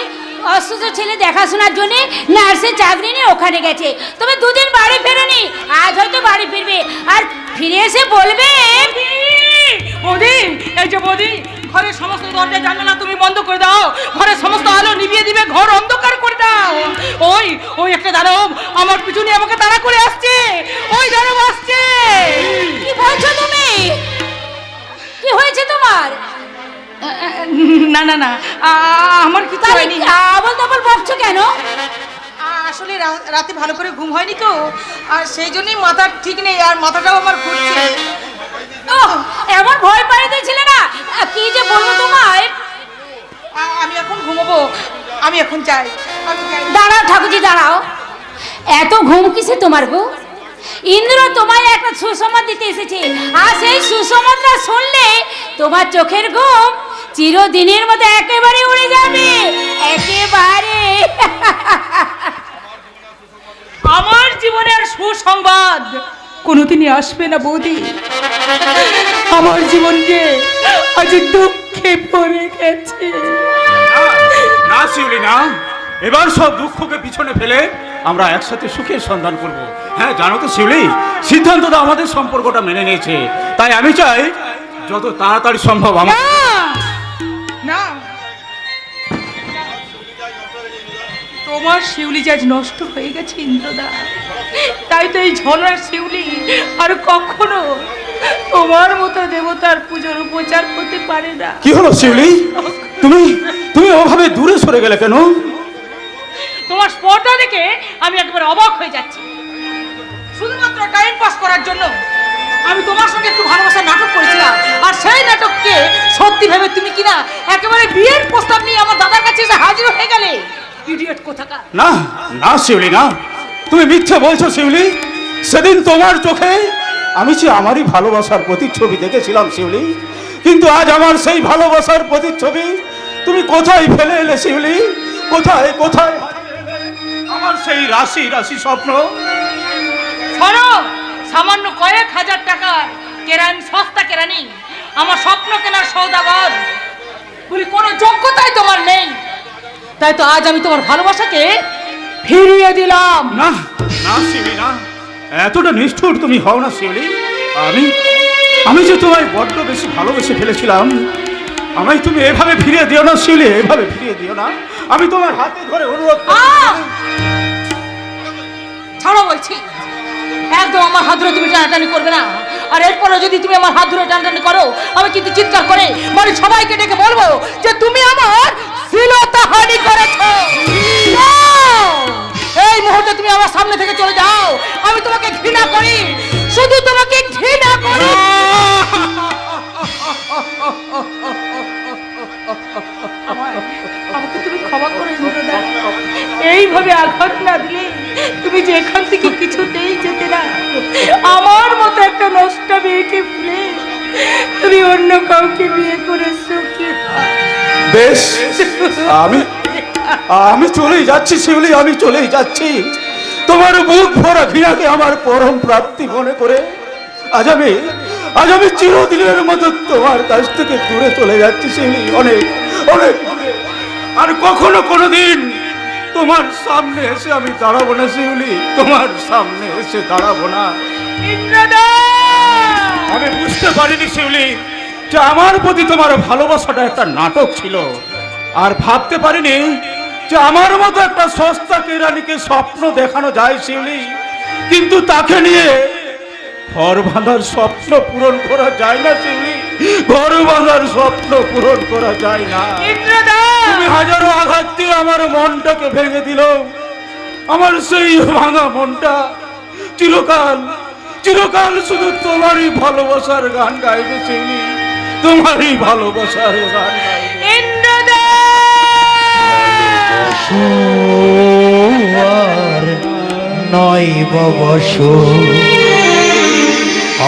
Speaker 8: অসুস্থ ছেলে দেখাশোনার জন্য নার্সের চাকরি নিয়ে ওখানে গেছে। তুমি দুদিন বাড়ি ফেরোনি, আজ হয়তো বাড়ি ফিরবে, আর ফিরে এসে বলবে
Speaker 1: বৌদি, এই যে বৌদি, ঘরের সমস্ত দরজা জানালা তুমি বন্ধ করে দাও, ঘরের সমস্ত আলো নিভিয়ে দিবে, ঘর অন্ধকার করে দাও। ওই একটা দানব আমার পিছনে আমাকে তাড়া করে আসছে, ওই দানব আসছে।
Speaker 8: কি বলছো তুমি? কি হয়েছে তোমার?
Speaker 1: না না না, আমার কিছু হয়নি।
Speaker 8: আবল তাবল বকছো কেন?
Speaker 1: আসলে রাতে ভালো করে ঘুম হয়নি তো, আর সেই জন্যই মাথা ঠিক নেই, আর মাথাটাও আমার ঘুরছে।
Speaker 8: এমন ভয় পাই দিয়েছিলে না, কি যে বলবো তোমায়।
Speaker 1: আমি এখন ঘুমাবো, আমি এখন যাই।
Speaker 8: দাঁড়াও ঠাকুরজি দাঁড়াও, এত ঘুম কিসে তোমার গো? ইন্দ্র তোমায় একটা সুসংবাদ দিতে এসেছে, আর সেই সুসংবাদটা শুনলে তোমার চোখের ঘুম চিরদিনের মতো একেবারে উড়ে যাবে, একেবারে।
Speaker 1: আমার জীবনের সুসংবাদ কোনোদিনই আসবে না বৌদি। আমার জীবন যে আজ দুঃখে ভরে গেছে।
Speaker 10: না শিউলি না, এবার সব দুঃখকে পিছনে ফেলে আমরা একসাথে সুখের সন্ধান করব। হ্যাঁ জানো তো শিউলি, সিদ্ধান্তটা আমাদের সম্পর্কটা মেনে নিয়েছে, তাই আমি চাই যত তাড়াতাড়ি সম্ভব আমার
Speaker 1: না, তোমার শিউলি যে আজ নষ্ট হয়ে গেছে ইন্দ্রদা, তাই তো এই ঝলনার শিউলি আর কখনো তোমার মতো দেবতার পুজোর উপচার করতে পারে না।
Speaker 10: কি হলো শিউলি, তুমি তুমি ওভাবে দূরে সরে গেলে কেন?
Speaker 1: তোমার স্পর্ধা দেখে আমি একবার অবাক হয়ে যাচ্ছি। শুধুমাত্র টাইম পাস করার জন্য আমি তোমার সঙ্গে একটু ভালোবাসার নাটক করেছিলাম, আর সেই নাটককে সত্যি ভেবে তুমি কিনা একেবারে বিয়ের প্রস্তাব নিয়ে আমার দাদার কাছে এসে হাজির হয়ে গেলে। ইডিয়েট কোথাকার।
Speaker 10: না না শিউলি না, তুমি মিথ্যে বলছো শিউলি। সেদিন তোমার চোখে আমি যে আমারই ভালোবাসার প্রতিচ্ছবি দেখেছিলাম শিউলি, কিন্তু আজ আমার সেই ভালোবাসার প্রতিচ্ছবি তুমি কোথায় ফেলে এলে শিউলি? কোথায় কোথায় আমার সেই রাশি রাশি স্বপ্ন?
Speaker 1: শোনো, সামান্য কয়েক হাজার টাকার কেরানি, সস্তা কেরানি, আমার স্বপ্ন কেনার সওদাগর বলি কোনো যোগ্যতাই তোমার নেই। তাই তো আজ আমি তোমার ভালোবাসাকে ফিরিয়ে দিলাম।
Speaker 10: না না শিউলি না, এতটা নিষ্ঠুর তুমি হও না শিউলি। আমি যে তোমায় বড্ড বেশি ভালোবেসে ফেলেছিলাম, আমায় তুমি এভাবে ফিরিয়ে দিও না শিউলি, এভাবে ফিরিয়ে দিও না। আমি তোমার হাতে ধরে অনুরোধ
Speaker 1: ছাড়ো বলছি, একদম আমার হাত ধরে তুমি টানাটানি করবে না। আর এরপরে যদি তুমি আমার হাত ধরে টানাটানি করো, আমি কিন্তু চিৎকার করে বাড়ির সবাইকে ডেকে বলবো যে তুমি আমার শ্লীলতাহানি করেছো। এই মুহূর্তে তুমি আমার সামনে থেকে চলে যাও, আমি তোমাকে ঘৃণা করি, শুধু তোমাকে ঘৃণা করি। আমাকে তুমি ক্ষমা করে ইন্দ্রদা, এইভাবে আঘাত না দিলে তুমি যে এখান থেকে কিছুতেই যেতে না। আমার মতো একটা নষ্ট মেয়েকে ভুলে তুমি অন্য কাউকে বিয়ে করে সুখী হও।
Speaker 10: বেশ, আমি চলেই যাচ্ছি শিউলি, আমি চলেই যাচ্ছি। তোমার বুক ভরা ঘৃণাকে আমার পরম প্রাপ্তি মনে করে আজ আমি চিরদিনের মতো তোমার কাছ থেকে দূরে চলে যাচ্ছি শিউলি, অনেক অনেক দূরে। আর কখনো কোনোদিন তোমার সামনে এসে আমি দাঁড়াবো না শিউলি, তোমার সামনে এসে দাঁড়াবো না। আমি বুঝতে পারিনি শিউলি যে আমার প্রতি তোমার ভালোবাসাটা একটা নাটক ছিল, আর ভাবতে পারিনি যে আমার মতো একটা সস্তা কেরানিকে স্বপ্ন দেখানো যায় শিউলি, কিন্তু তাকে নিয়ে ঘর বাঁধার স্বপ্ন পূরণ করা যায় না শিউলি, ঘর বাঁধার স্বপ্ন পূরণ করা যায় না। তুমি হাজারো আঘাত দিয়ে আমার মনটাকে ভেঙে দিল, আমার সেই ভাঙা মনটা চিরকাল চিরকাল শুধু তোমারই ভালোবাসার গান গাইবে শিউলি, তোমারই ভালোবাসার গান গাইবে।
Speaker 11: আর নয় ববস,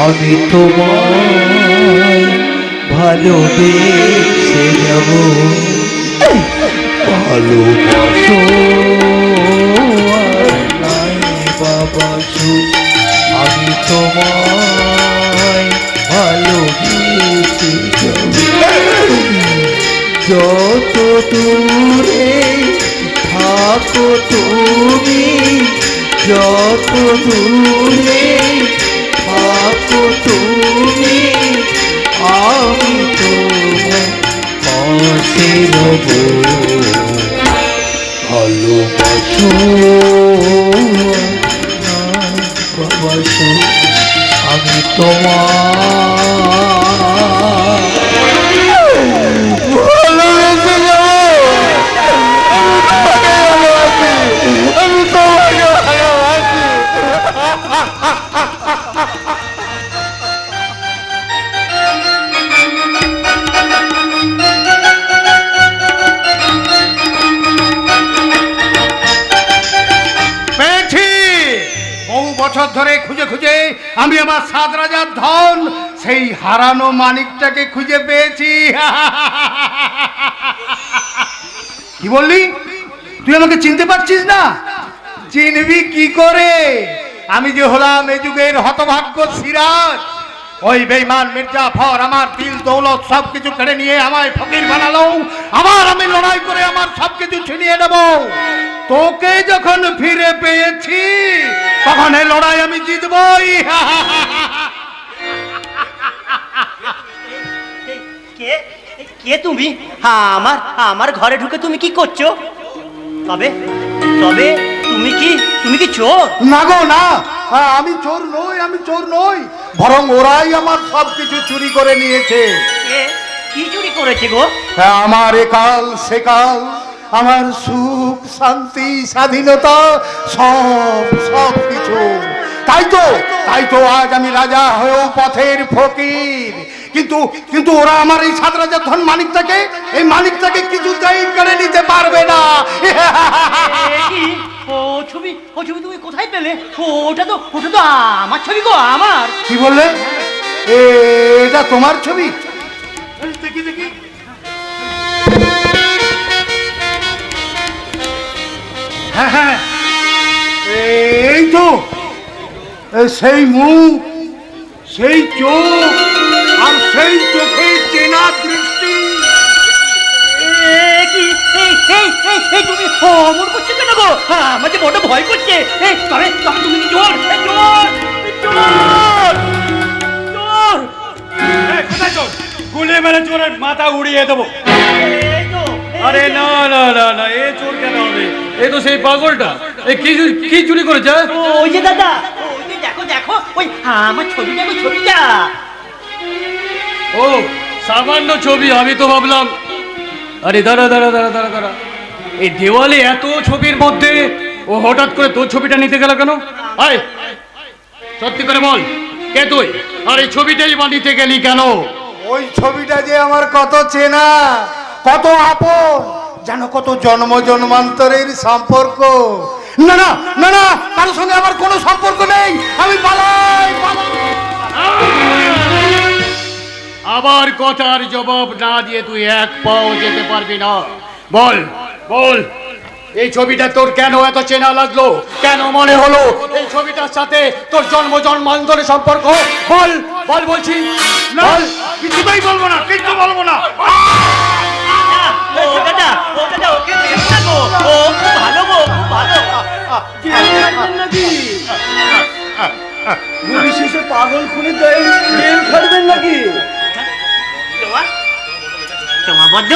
Speaker 11: আমি তোমায় ভালোবেসে যাব, ভালোবাসো আর নয় বাবাসো, আমি তোমায় ভালোবেসে যাব। যত দূরে থাকো তুমি, যত দূরে থাকো তুমি, আমি তোমার পাশে রব, ভালোবাসো ভালোবাসো, আমি তোমার
Speaker 5: আমি তো বছর ধরে খুঁজে খুঁজে আমি আমার 7 রাজার ধন সেই হারানো মানিকটাকে খুঁজে পেয়েছি। কি বললি? তুই আমাকে চিনতে পারছিস না? চিনবি কি করে? আমি যে হলাম এই যুগের হতভাগ্য সিরাজ। ওই বেঈমান মির্জাফর আমার দিল দৌলত সবকিছু কেড়ে নিয়ে আমায় ফকির বানালো। আবার আমি লড়াই করে আমার সবকিছু ছিনিয়ে নেব। তোকে যখন ফিরে পেয়েছি তখন এই লড়াই আমি জিতবই।
Speaker 3: কে কে তুমি? আমার আমার ঘরে ঢুকে তুমি কি করছো? তবে তবে তুমি কি চোর?
Speaker 5: না গো না, আমি চোর নই, আমি চোর নই, বরং ওরাই আমার সবকিছু চুরি করে নিয়েছে।
Speaker 3: কি চুরি করেছে গো?
Speaker 5: হ্যাঁ, আমার একাল সেকাল, আমার সুখ শান্তি স্বাধীনতা সব কিছু। তাই তো আজ আমি রাজা হয়েও পথের ফকির। কিন্তু ওরা আমার এই 7 রাজার ধন মানিকটাকে কিছুতেই কেড়ে নিতে পারবে না।
Speaker 3: ও ছবি তুমি কোথায় পেলে? ওটা তো আমার ছবি গো, আমার।
Speaker 5: কি বললে? এটা তোমার ছবি? দেখি হ্যাঁ, এই তো সেই মুখ, সেই চোখ, আর সেই চোখে চেনা দৃষ্টি।
Speaker 3: তুমি অমর করছো কেন গো? আমাকে বড় ভয় করছে। তবে তুমি কি চোর?
Speaker 6: গুলি মেরে চোরের মাথা উড়িয়ে দেবো। আরে না না না না, এ চোর কেন হবে? এ তো সেই পাগলটা। কি চুরি করেছে?
Speaker 3: ওই যে দাদা, ওই যে দেখো ওই আমার ছবিটা।
Speaker 6: ও সামান্য ছবি, আমি তো ভাবলাম। আরে দাঁড়া, এই দেওয়ালে এত ছবির মধ্যে ও হঠাৎ করে তোর ছবিটা নিতে গেল কেন? আয় সত্যি করে বল, কে তুই? আর এই ছবিটাই বা নিতে গেলি কেন?
Speaker 5: ওই ছবিটা যে আমার কত চেনা, কত আপন, জানো, কত জন্ম জন্মান্তরের সম্পর্ক। না না না না, তার সঙ্গে আমার কোনো সম্পর্ক নেই। আমি পালাই।
Speaker 6: আবার কথার জবাব না দিয়ে তুই এক পাও যেতে পারবি না। বল, এই ছবিটা তোর কেন এত চেনা লাগলো? কেন মনে হলো এই ছবিটার সাথে তোর জন্ম জন্মান্তরের সম্পর্ক? বল বলছি।
Speaker 5: বল। কিছুই বলবো না, কিচ্ছু বলবো না।
Speaker 3: ও দাদা, ওকে মেরো না গো। ও খুব ভালো গো, খুব ভালো।
Speaker 4: মুড়ি শেষে পাগল খুনি জেল খাটবেন নাকি?
Speaker 3: তোমার বড্ড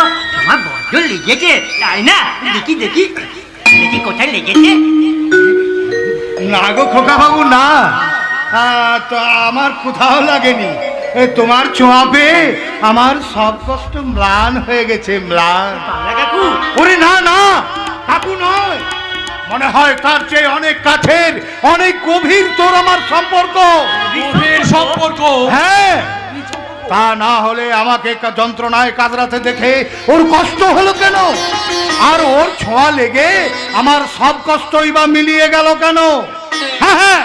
Speaker 3: লেগেছে, তাই না? দেখি কোথায় লেগেছে।
Speaker 5: না গো খোকা বাবু, না, তো আমার কোথাও লাগেনি। তোমার ছোঁয়া পেয়ে আমার সব কষ্ট ম্লান হয়ে গেছে, ম্লান।
Speaker 3: কাকু,
Speaker 5: ওরে না না, কাকু নয়, মনে হয় তার চেয়ে অনেক কাছের, অনেক গভীর তোর আমার সম্পর্ক। হ্যাঁ, তা না হলে আমাকে যন্ত্রণায় কাতরাতে দেখে ওর কষ্ট হলো কেন? আর ওর ছোঁয়া লেগে আমার সব কষ্টই বা মিলিয়ে গেল কেন? হ্যাঁ,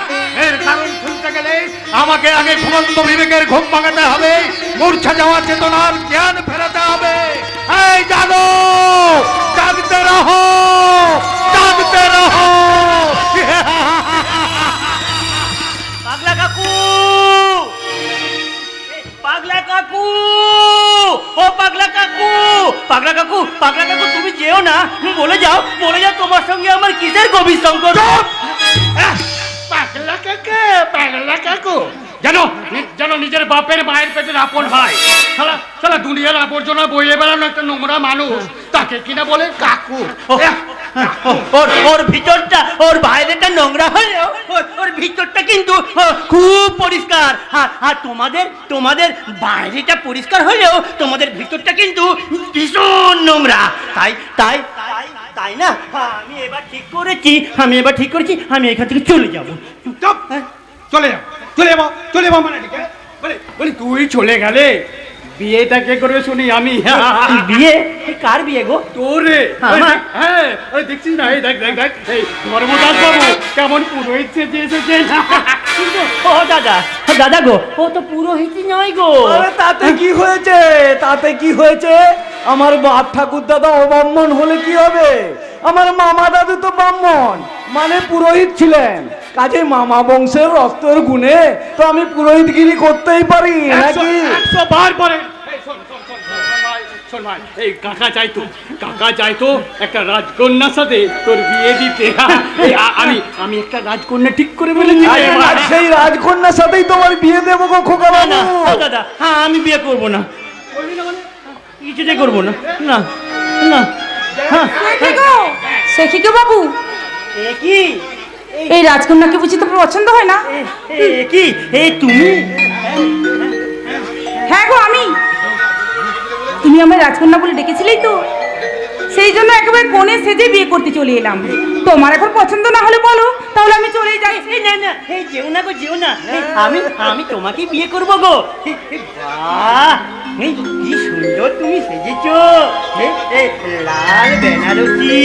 Speaker 5: এর কারণ শুনতে গেলে আমাকে আগে ঘুমন্ত বিবেকের ঘুম ভাঙাতে হবে, মূর্ছা যাওয়া চেতনার জ্ঞান ফেরাতে হবে। এই জাগো, জাগতে রহো।
Speaker 3: পাগলা কাকু, তুমি যেও না। বলে যাও তোমার সঙ্গে আমার কিসের গভীর সংকট।
Speaker 6: পাগলা কাকু জানো নিজের বাপের মায়ের পেটের আপন ভাই, সালা দুনিয়ার আবর্জনা বইয়ে বেড়ানো একটা নোংরা মানুষ, তাকে কিনা বলে কাকু।
Speaker 3: ওর ভিতরটা, ওর বাইরেটা নোংরা হলেও ওর ভিতরটা কিন্তু খুব পরিষ্কার। আর তোমাদের বাইরেটা পরিষ্কার হলেও তোমাদের ভিতরটা কিন্তু ভীষণ নোংরা। তাই না? আমি এবার ঠিক করেছি, আমি এখান থেকে চলে যাবো।
Speaker 2: চলে যাবো মানে বলি তুই চলে গেলে বিয়েটা কে করবে শুনি আমি।
Speaker 3: বিয়ে? কার বিয়ে গো?
Speaker 2: তোরে।
Speaker 3: আমার?
Speaker 2: হ্যাঁ, আরে দেখছিস না, এই দেখ দেখ দেখ, এই ধর্মদাস বাবু কেমন পুরোহিত সেজে এসেছেন।
Speaker 3: ও দাদা, দাদা গো, ও তো পুরোহিত নয় গো।
Speaker 4: আরে তাতে কি হয়েছে, তাতে কি হয়েছে? আমার বাপ ঠাকুর দাদা অব্রাহ্মণ হলে কি হবে? আমার মামা দাদু তো ব্রাহ্মণ, মানে পুরোহিত ছিলেন। কাজে মামা বংশের রক্তের গুণে তো আমি পুরোহিতগিরি করতেই পারি নাকি?
Speaker 2: 100 বার পরে। এই শোন শোন শোন শোন ভাই, শোন ভাই, এই কাকা চাইতো একটা রাজকন্যার সাথে তোর বিয়ে দিতে। এই আমি একটা রাজকন্যা ঠিক করে বলেছি।
Speaker 4: আর সেই রাজকন্যার সাথেই তোমার বিয়ে দেবো গো খোকা বাবু।
Speaker 3: ও দাদা, হ্যাঁ আমি বিয়ে করবো না, কিছুতেই করবো না, না না। হ্যাঁ,
Speaker 1: সে কি গো বাবু,
Speaker 3: এ কি?
Speaker 1: এই রাজকন্যাকে বুঝি তোমার পছন্দ হয় না?
Speaker 3: এ কি? এই তুমি?
Speaker 1: হ্যাঁ গো আমি। তুমি আমার রাজকন্যা বলে ডেকেছিলেই তো, সেই জন্য একেবারে কোণে সেজে বিয়ে করতে চলে এলাম। তোমার এখন পছন্দ না হলে বলো, তাহলে আমি চলেই যাই।
Speaker 3: এই না না, এই যেও না গো, যেও না। আমি তোমাকে বিয়ে করবো গো। বাহ, এই কি সুন্দর তুমি সেজেছো। লাল বেনারসি,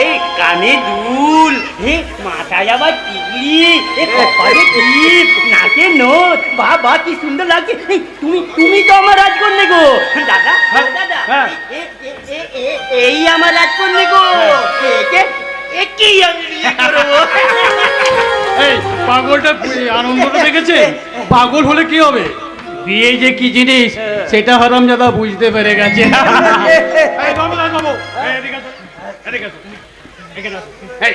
Speaker 3: এই কানে দুল, মাথায় আবার টিকলি, কপালে টিপ, নাকে নোট। বাহ বাহ, কি সুন্দর লাগছে। তুমি তো আমার রাজকন্যা গো দাদা। দাদা, এই আমার রাজকন্যা গো। কি আমি বিয়ে করবো?
Speaker 2: এই পাগলটা আনন্দটা দেখেছে? পাগল হলে কি হবে? বিয়ে যে কি জিনিস সেটা হারামজাদা বুঝতে পেরে গেছে। এই ধর্মদাস বাবু, এদিকে আসো, এদিকে আসো, এখানে আসো। এই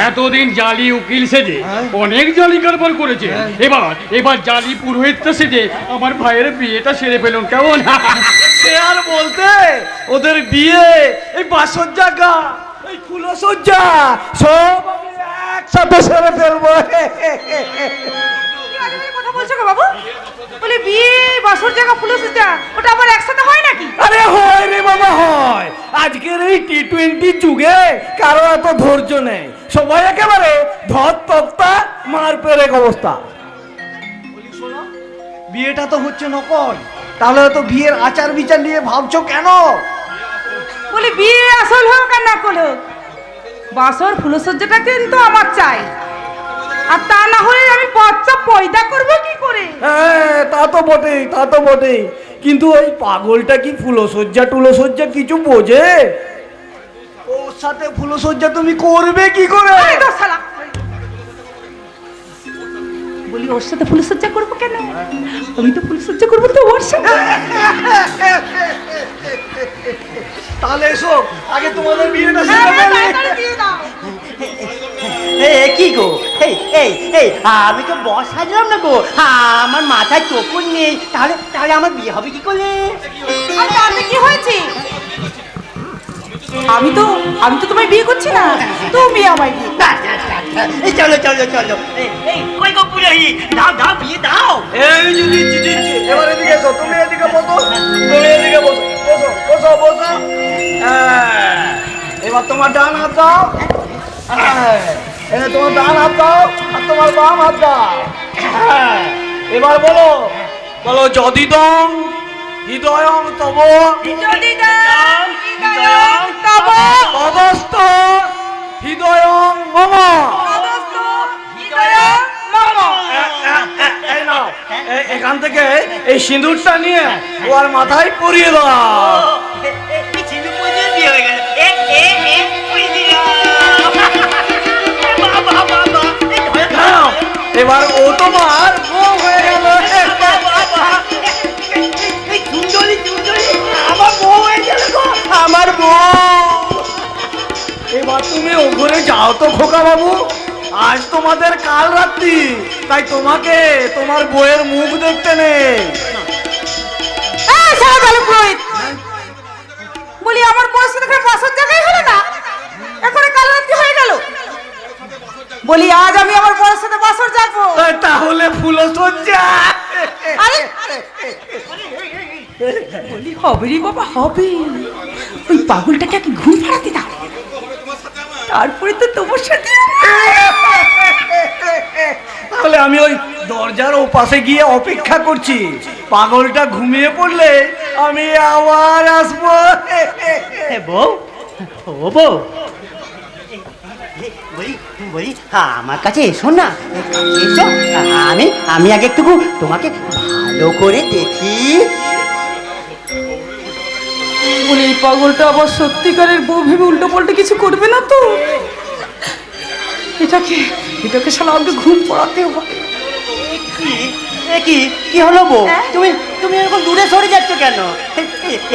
Speaker 2: এতদিন জালি উকিল সেজে অনেক জালি কারবার করেছে, এবার জালি পুরোহিতটা সেজে আমার ভাইয়ের বিয়েটা সেরে ফেলুন কেমন?
Speaker 4: সে আর বলতে, ওদের বিয়ে এই বাসর জায়গা, এই ফুলসজ্জা সব আমি একসাথে সেরে ফেলবো।
Speaker 1: কথা বলছো গো বাবু? বলে বিয়ে, বাসর জায়গা, ফুলসজ্জা, ওটা আবার একসাথে হয় নাকি?
Speaker 4: আরে হয় রে বাবা, হয়। আজকের এই T20 যুগে কারো এত ধৈর্য নেই, সবাই একেবারে ধর তক্তা মার পেরেক অবস্থা। বিয়েটা তো হচ্ছে নকল, তাহলে তো বিয়ের আচার বিচার নিয়ে ভাবছো কেন?
Speaker 1: বলে বিয়ে আসল হোক আর নকল হোক, বাসর ফুলসজ্জাটা কিন্তু আমার চাই। আর তা না হলে আমি বাচ্চা পয়দা করবো কি করে?
Speaker 4: হ্যাঁ, তা তো বটেই, কিন্তু ওই পাগলটা কি ফুলসজ্জা টুলসজ্জা কিছু বোঝে? ওর সাথে ফুলসজ্জা তুমি করবে কি করে?
Speaker 1: আরে দশ শালা। বলি ওর সাথে ফুলসজ্জা করবো কেন? আমি তো ফুলসজ্জা করবো তো ওর সাথে।
Speaker 4: তাহলে এসো, আগে তোমাদের বিয়েটা সেরে ফেলি।
Speaker 3: কি গো, আমি তো বস সাজলাম না গো, আমার মাথায় চোখও নেই, তাহলে আমার বিয়ে হবে কি করে?
Speaker 1: কি হয়েছে? আমি তো তোমায় বিয়ে করছি না, তুমি আমায় বিয়ে।
Speaker 3: চলো কই গো পুরোহিত, দাও বিয়ে দাও।
Speaker 4: এই যে দিচ্ছি, এবার এদিকে এসো, তুমি এদিকে বসো, বসো। এবার তোমার ডান হাত দাও, তোমার ডান হাত দাও, আর তোমার বাম হাত দাও। এবার বলো যদিদং হৃদয়ং তব, তদস্ত হৃদয়ং মম। এখান থেকে এই সিঁদুরটা নিয়ে ওর মাথায় পরিয়ে দাও। এবার ও তোমার বউ হয়ে গেল। আমার বউ। এবার তুমি ও ঘরে যাও তো খোকা বাবু, আজ তোমাদের কাল রাত্রি, তাই তোমাকে তোমার বউয়ের মুখ দেখতে নেই।
Speaker 1: বলি আমার বয়স দেখে বাসর জায়গায় হলো না, এখন কাল রাত্রি হয়ে গেল। বলি আজ আমি আমার বয়সের সাথে বাসর যাবো।
Speaker 4: তাহলে ফুলসজ্জা।
Speaker 1: বলি হবে রে বাবা, হবে। ওই পাগলটাকে আগে ঘুম পাড়াতে দাও, তারপরে তো তোমার সাথে।
Speaker 4: তাহলে আমি ওই দরজার ও পাশে গিয়ে অপেক্ষা করছি, পাগলটা ঘুমিয়ে পড়লে আমি আবার আসবো।
Speaker 3: বউ, ও বউ, বলি আমার কাছে এসো না, এসো। আমি আগে একটু তোমাকে ভালো করে দেখি।
Speaker 1: বলে এই পাগলটা আবার সত্যিকারের বউ ভেবে উল্টো পাল্টে কিছু করবে না তো? এটাকে শালা আমাকে ঘুম পড়াতে হবে।
Speaker 3: কি কি হলো বউ? তুমি তুমি এরকম দূরে সরে যাচ্ছ কেন?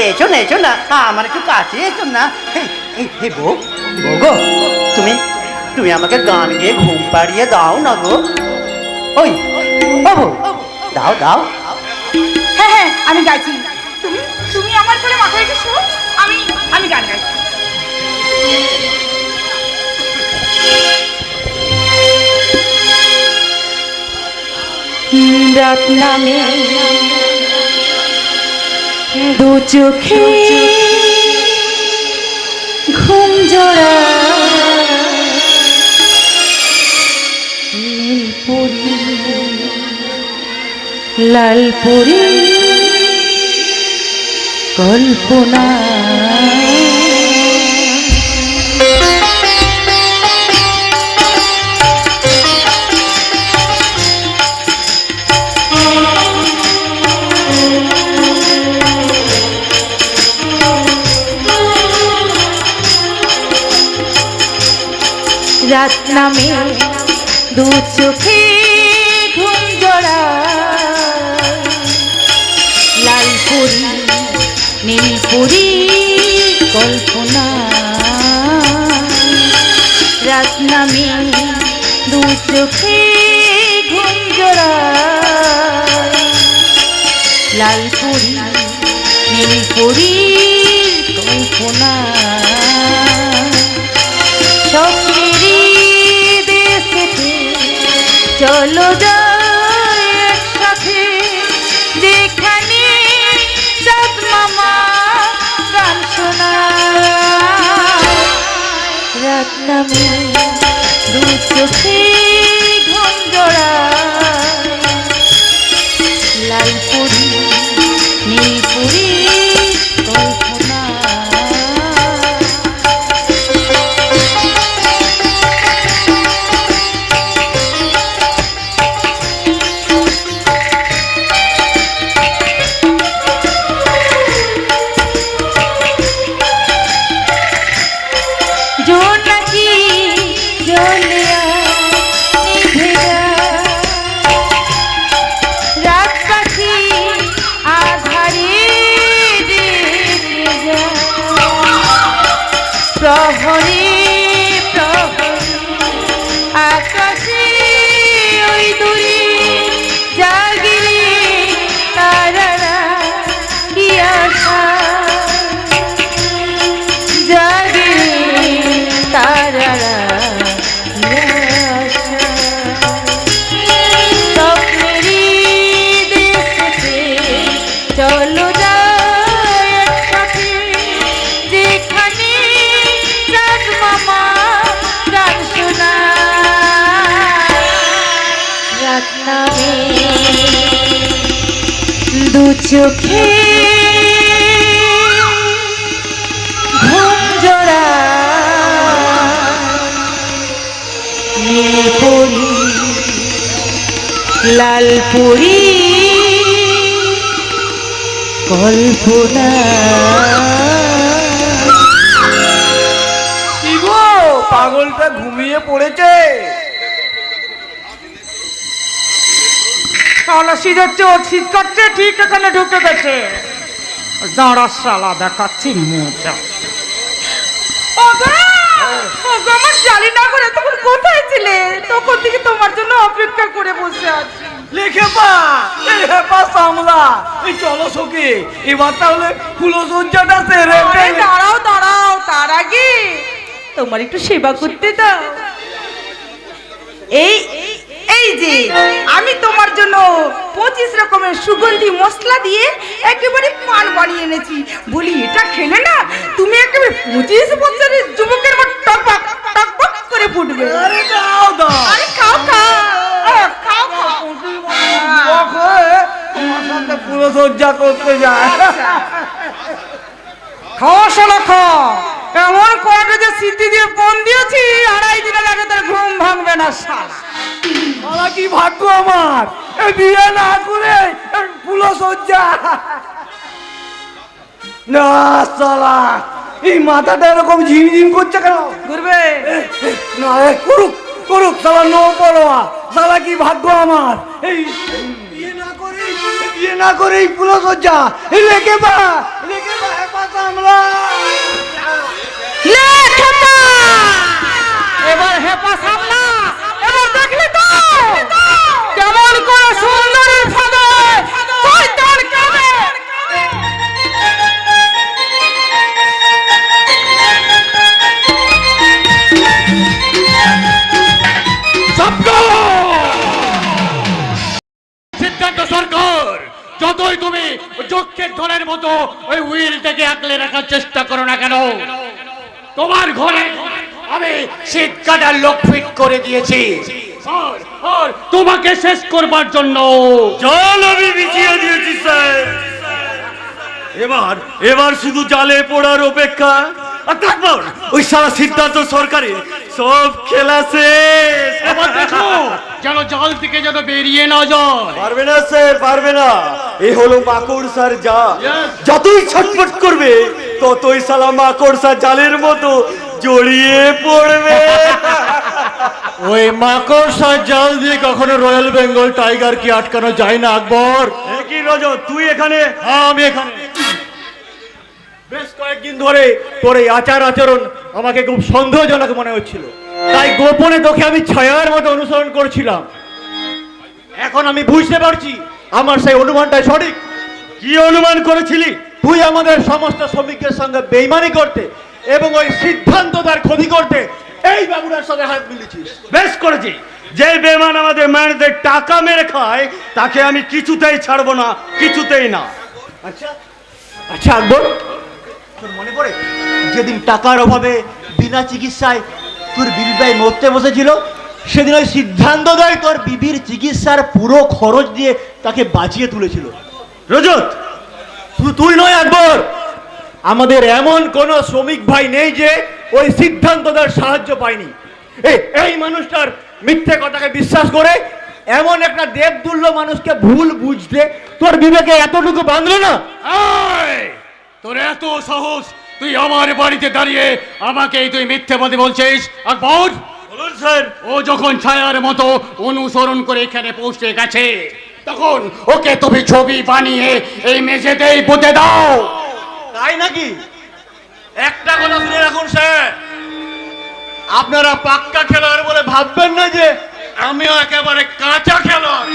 Speaker 3: এসো না, এসো না, আমার একটু কাছে এসো না। বউ, বউ গো, তুমি তুমি আমাকে গান গিয়ে ঘুম পাড়িয়ে দাও না গো। ওই বাবু, দাও দাও।
Speaker 1: হ্যাঁ হ্যাঁ, আমি গাইছি। তুমি তুমি আমার কোলে মাথা রেখে শো, আমি গান গাইছি। রাত নামে দু চোখে ঘুম জোড়া, নীলপরি লালপরি কল্পনা। রাত নামে দু চোখে ঘুম জোড়া, লালপরি নীলপরি কল্পনা। রাত নামে দু চোখে ঘুম জোড়া, লালপরি নীলপরি কল্পনা। স্বপ্নেরই দেশেতে চলো যাই একসাথে, যেখানে চাঁদ মামা গান শোনায়। রাত নামে দু চোখে ঘুম জোড়া, লালপরি নীলপরি কল্পনা। প্রহরে প্রহরে আকাশে ওই দূরে জাগিরে তারারা কি আশা, জাগিরে তারারা কি আশা। স্বপ্নেরই দেশেতে চলো যাই একসাথে, যেখানে চাঁদ মামা গান শোনায়। রাত নামে দু চোখে ঘুম জোড়া, নীলপরি লালপরি কল্পনা।
Speaker 4: কি গো, পাগলটা ঘুমিয়ে পড়েছে?
Speaker 1: শালা সিজাচ্ছে, ও শীত কাটছে, ঠিক এখানে ঢুকে গেছে। দাঁড়া শালা, দেখাচ্ছি মজা। আমার জানি না করে তখন কোথায় ছিলে? তখন থেকে তোমার জন্য অপেক্ষা করে বসে আছি।
Speaker 4: লিখে পা সামলা। এই চলো সখী, এবার তাহলে ফুলসজ্জাটা সেরে
Speaker 1: আরে দাঁড়াও দাঁড়াও, তার আগে তোমার একটু সেবা করতে দাও। এই এই যে আমি তোমার জন্য 25 রকমের সুগন্ধি মশলা দিয়ে একেবারে পান বানিয়ে এনেছি। বলি এটা খেলে না তুমি একেবারে 25 বছরের যুবকের মতো টকবক টকবক করে ফুটবে।
Speaker 4: আরে দাও দাও।
Speaker 1: আরে খাও খাও।
Speaker 10: ফুলসজ্জা করতে যায়।
Speaker 1: খাওয়া শালা খাওয়া, এমন কয়েকটা যে স্মৃতি দিয়ে ফোন দিয়েছি, 2.5 দিনের আগে তোর ঘুম ভাঙবে না শালা।
Speaker 10: শালা কি ভাগ্য আমার, এই বিয়ে না করে ফুলসজ্জা। না শালা, এই মাথাটা এরকম ঝিমঝিম করছে কেন?
Speaker 1: ঘুরবে
Speaker 10: না করুক করুক শালা, নো পরোয়া। শালা কি ভাগ্য আমার, এই বিয়ে না করেই ফুলসজ্জা। লেখে বা হেপা সামলা।
Speaker 1: এবার হেপা সামলা, এবার দেখলি তো কেমন করে সুন্দরী ফাঁদে শয়তান কাঁদে।
Speaker 2: সিদ্ধান্ত সরকার, যতই তুমি যক্ষের ধনের মতো ওই উইলটাকে আঁকলে রাখার চেষ্টা করো না কেন, তোমার ঘরে আমি শীত কাটার লোক ফিট করে দিয়েছি। আর তোমাকে শেষ করবার জন্য
Speaker 6: জল আমি বিছিয়ে দিয়েছি স্যার। এবার শুধু জালে পড়ার অপেক্ষা। আর তারপর ওই সারা সিদ্ধান্ত সরকারের সব খেলা শেষ।
Speaker 2: আবার দেখো যেন জাল থেকে যেন বেরিয়ে না যায়।
Speaker 7: পারবে না স্যার, পারবে না। এই হলো মাকড়সার জাল।
Speaker 2: Yes.
Speaker 7: যতই ছটফট করবে ততই সালা মাকড়সা জালের মতো জড়িয়ে পড়বে।
Speaker 6: ওই মাকড়সার জাল দিয়ে কখনো রয়্যাল বেঙ্গল টাইগার কি আটকানো যায় না আকবর? কি রজত, তুই এখানে? হ্যাঁ আমি এখানে। বেশ কয়েকদিন ধরে তোর এই আচার আচরণ আমাকে খুব সন্দেহজনক মনে হচ্ছিল, তাই গোপনে তোকে আমি ছায়ার মতো অনুসরণ করছিলাম। এখন আমি বুঝতে পারছি আমার সেই অনুমানটা সঠিক। কি অনুমান করেছিলি? তুই আমাদের সমস্ত শ্রমিকের সঙ্গে বেইমানি করতে এবং ওই সিদ্ধান্ত তার ক্ষতি করতে এই বাবুরার সঙ্গে হাত মিলিয়েছিস। বেশ করেছি। যে বেমান আমাদের ম্যানেজার টাকা মেরে খায় তাকে আমি কিছুতেই ছাড়বো না, কিছুতেই না। আচ্ছা আচ্ছা আকবর, তোর মনে পড়ে যেদিন টাকার অভাবে বিনা চিকিৎসায় তোর বিবি ভাই মরতে বসেছিল, সেদিন ওই সিদ্ধান্ত দেয় তোর বিবির চিকিৎসার পুরো খরচ দিয়ে তাকে বাঁচিয়ে তুলেছিল। রজত, শুধু তুই নয় আকবর, আমাদের এমন কোন শ্রমিক ভাই নেই যে ওই সিদ্ধান্ত দেওয়ার সাহায্য পায়নি। এই মানুষটার মিথ্যে কথাকে বিশ্বাস করে এমন একটা দেবতুল্য মানুষকে ভুল বুঝতে তোর বিবেকে এতটুকু বাঁধলো না?
Speaker 2: তোর এত সাহস, তুই আমার বাড়িতে দাঁড়িয়ে আমাকেই তুই মিথ্যেবাদী বলছিস? আকবর,
Speaker 6: বলুন স্যার।
Speaker 2: ও যখন ছায়ার মতো অনুসরণ করে এখানে পৌঁছে গেছে, তখন ওকে তুমি ছবি বানিয়ে এই মেঝেতেই পুঁতে দাও।
Speaker 6: তাই নাকি? একটা কথা শুনে রাখুন স্যার, আপনারা পাক্কা খেলোয়াড় বলে ভাববেন না যে আমিও একেবারে কাঁচা খেলোয়াড়।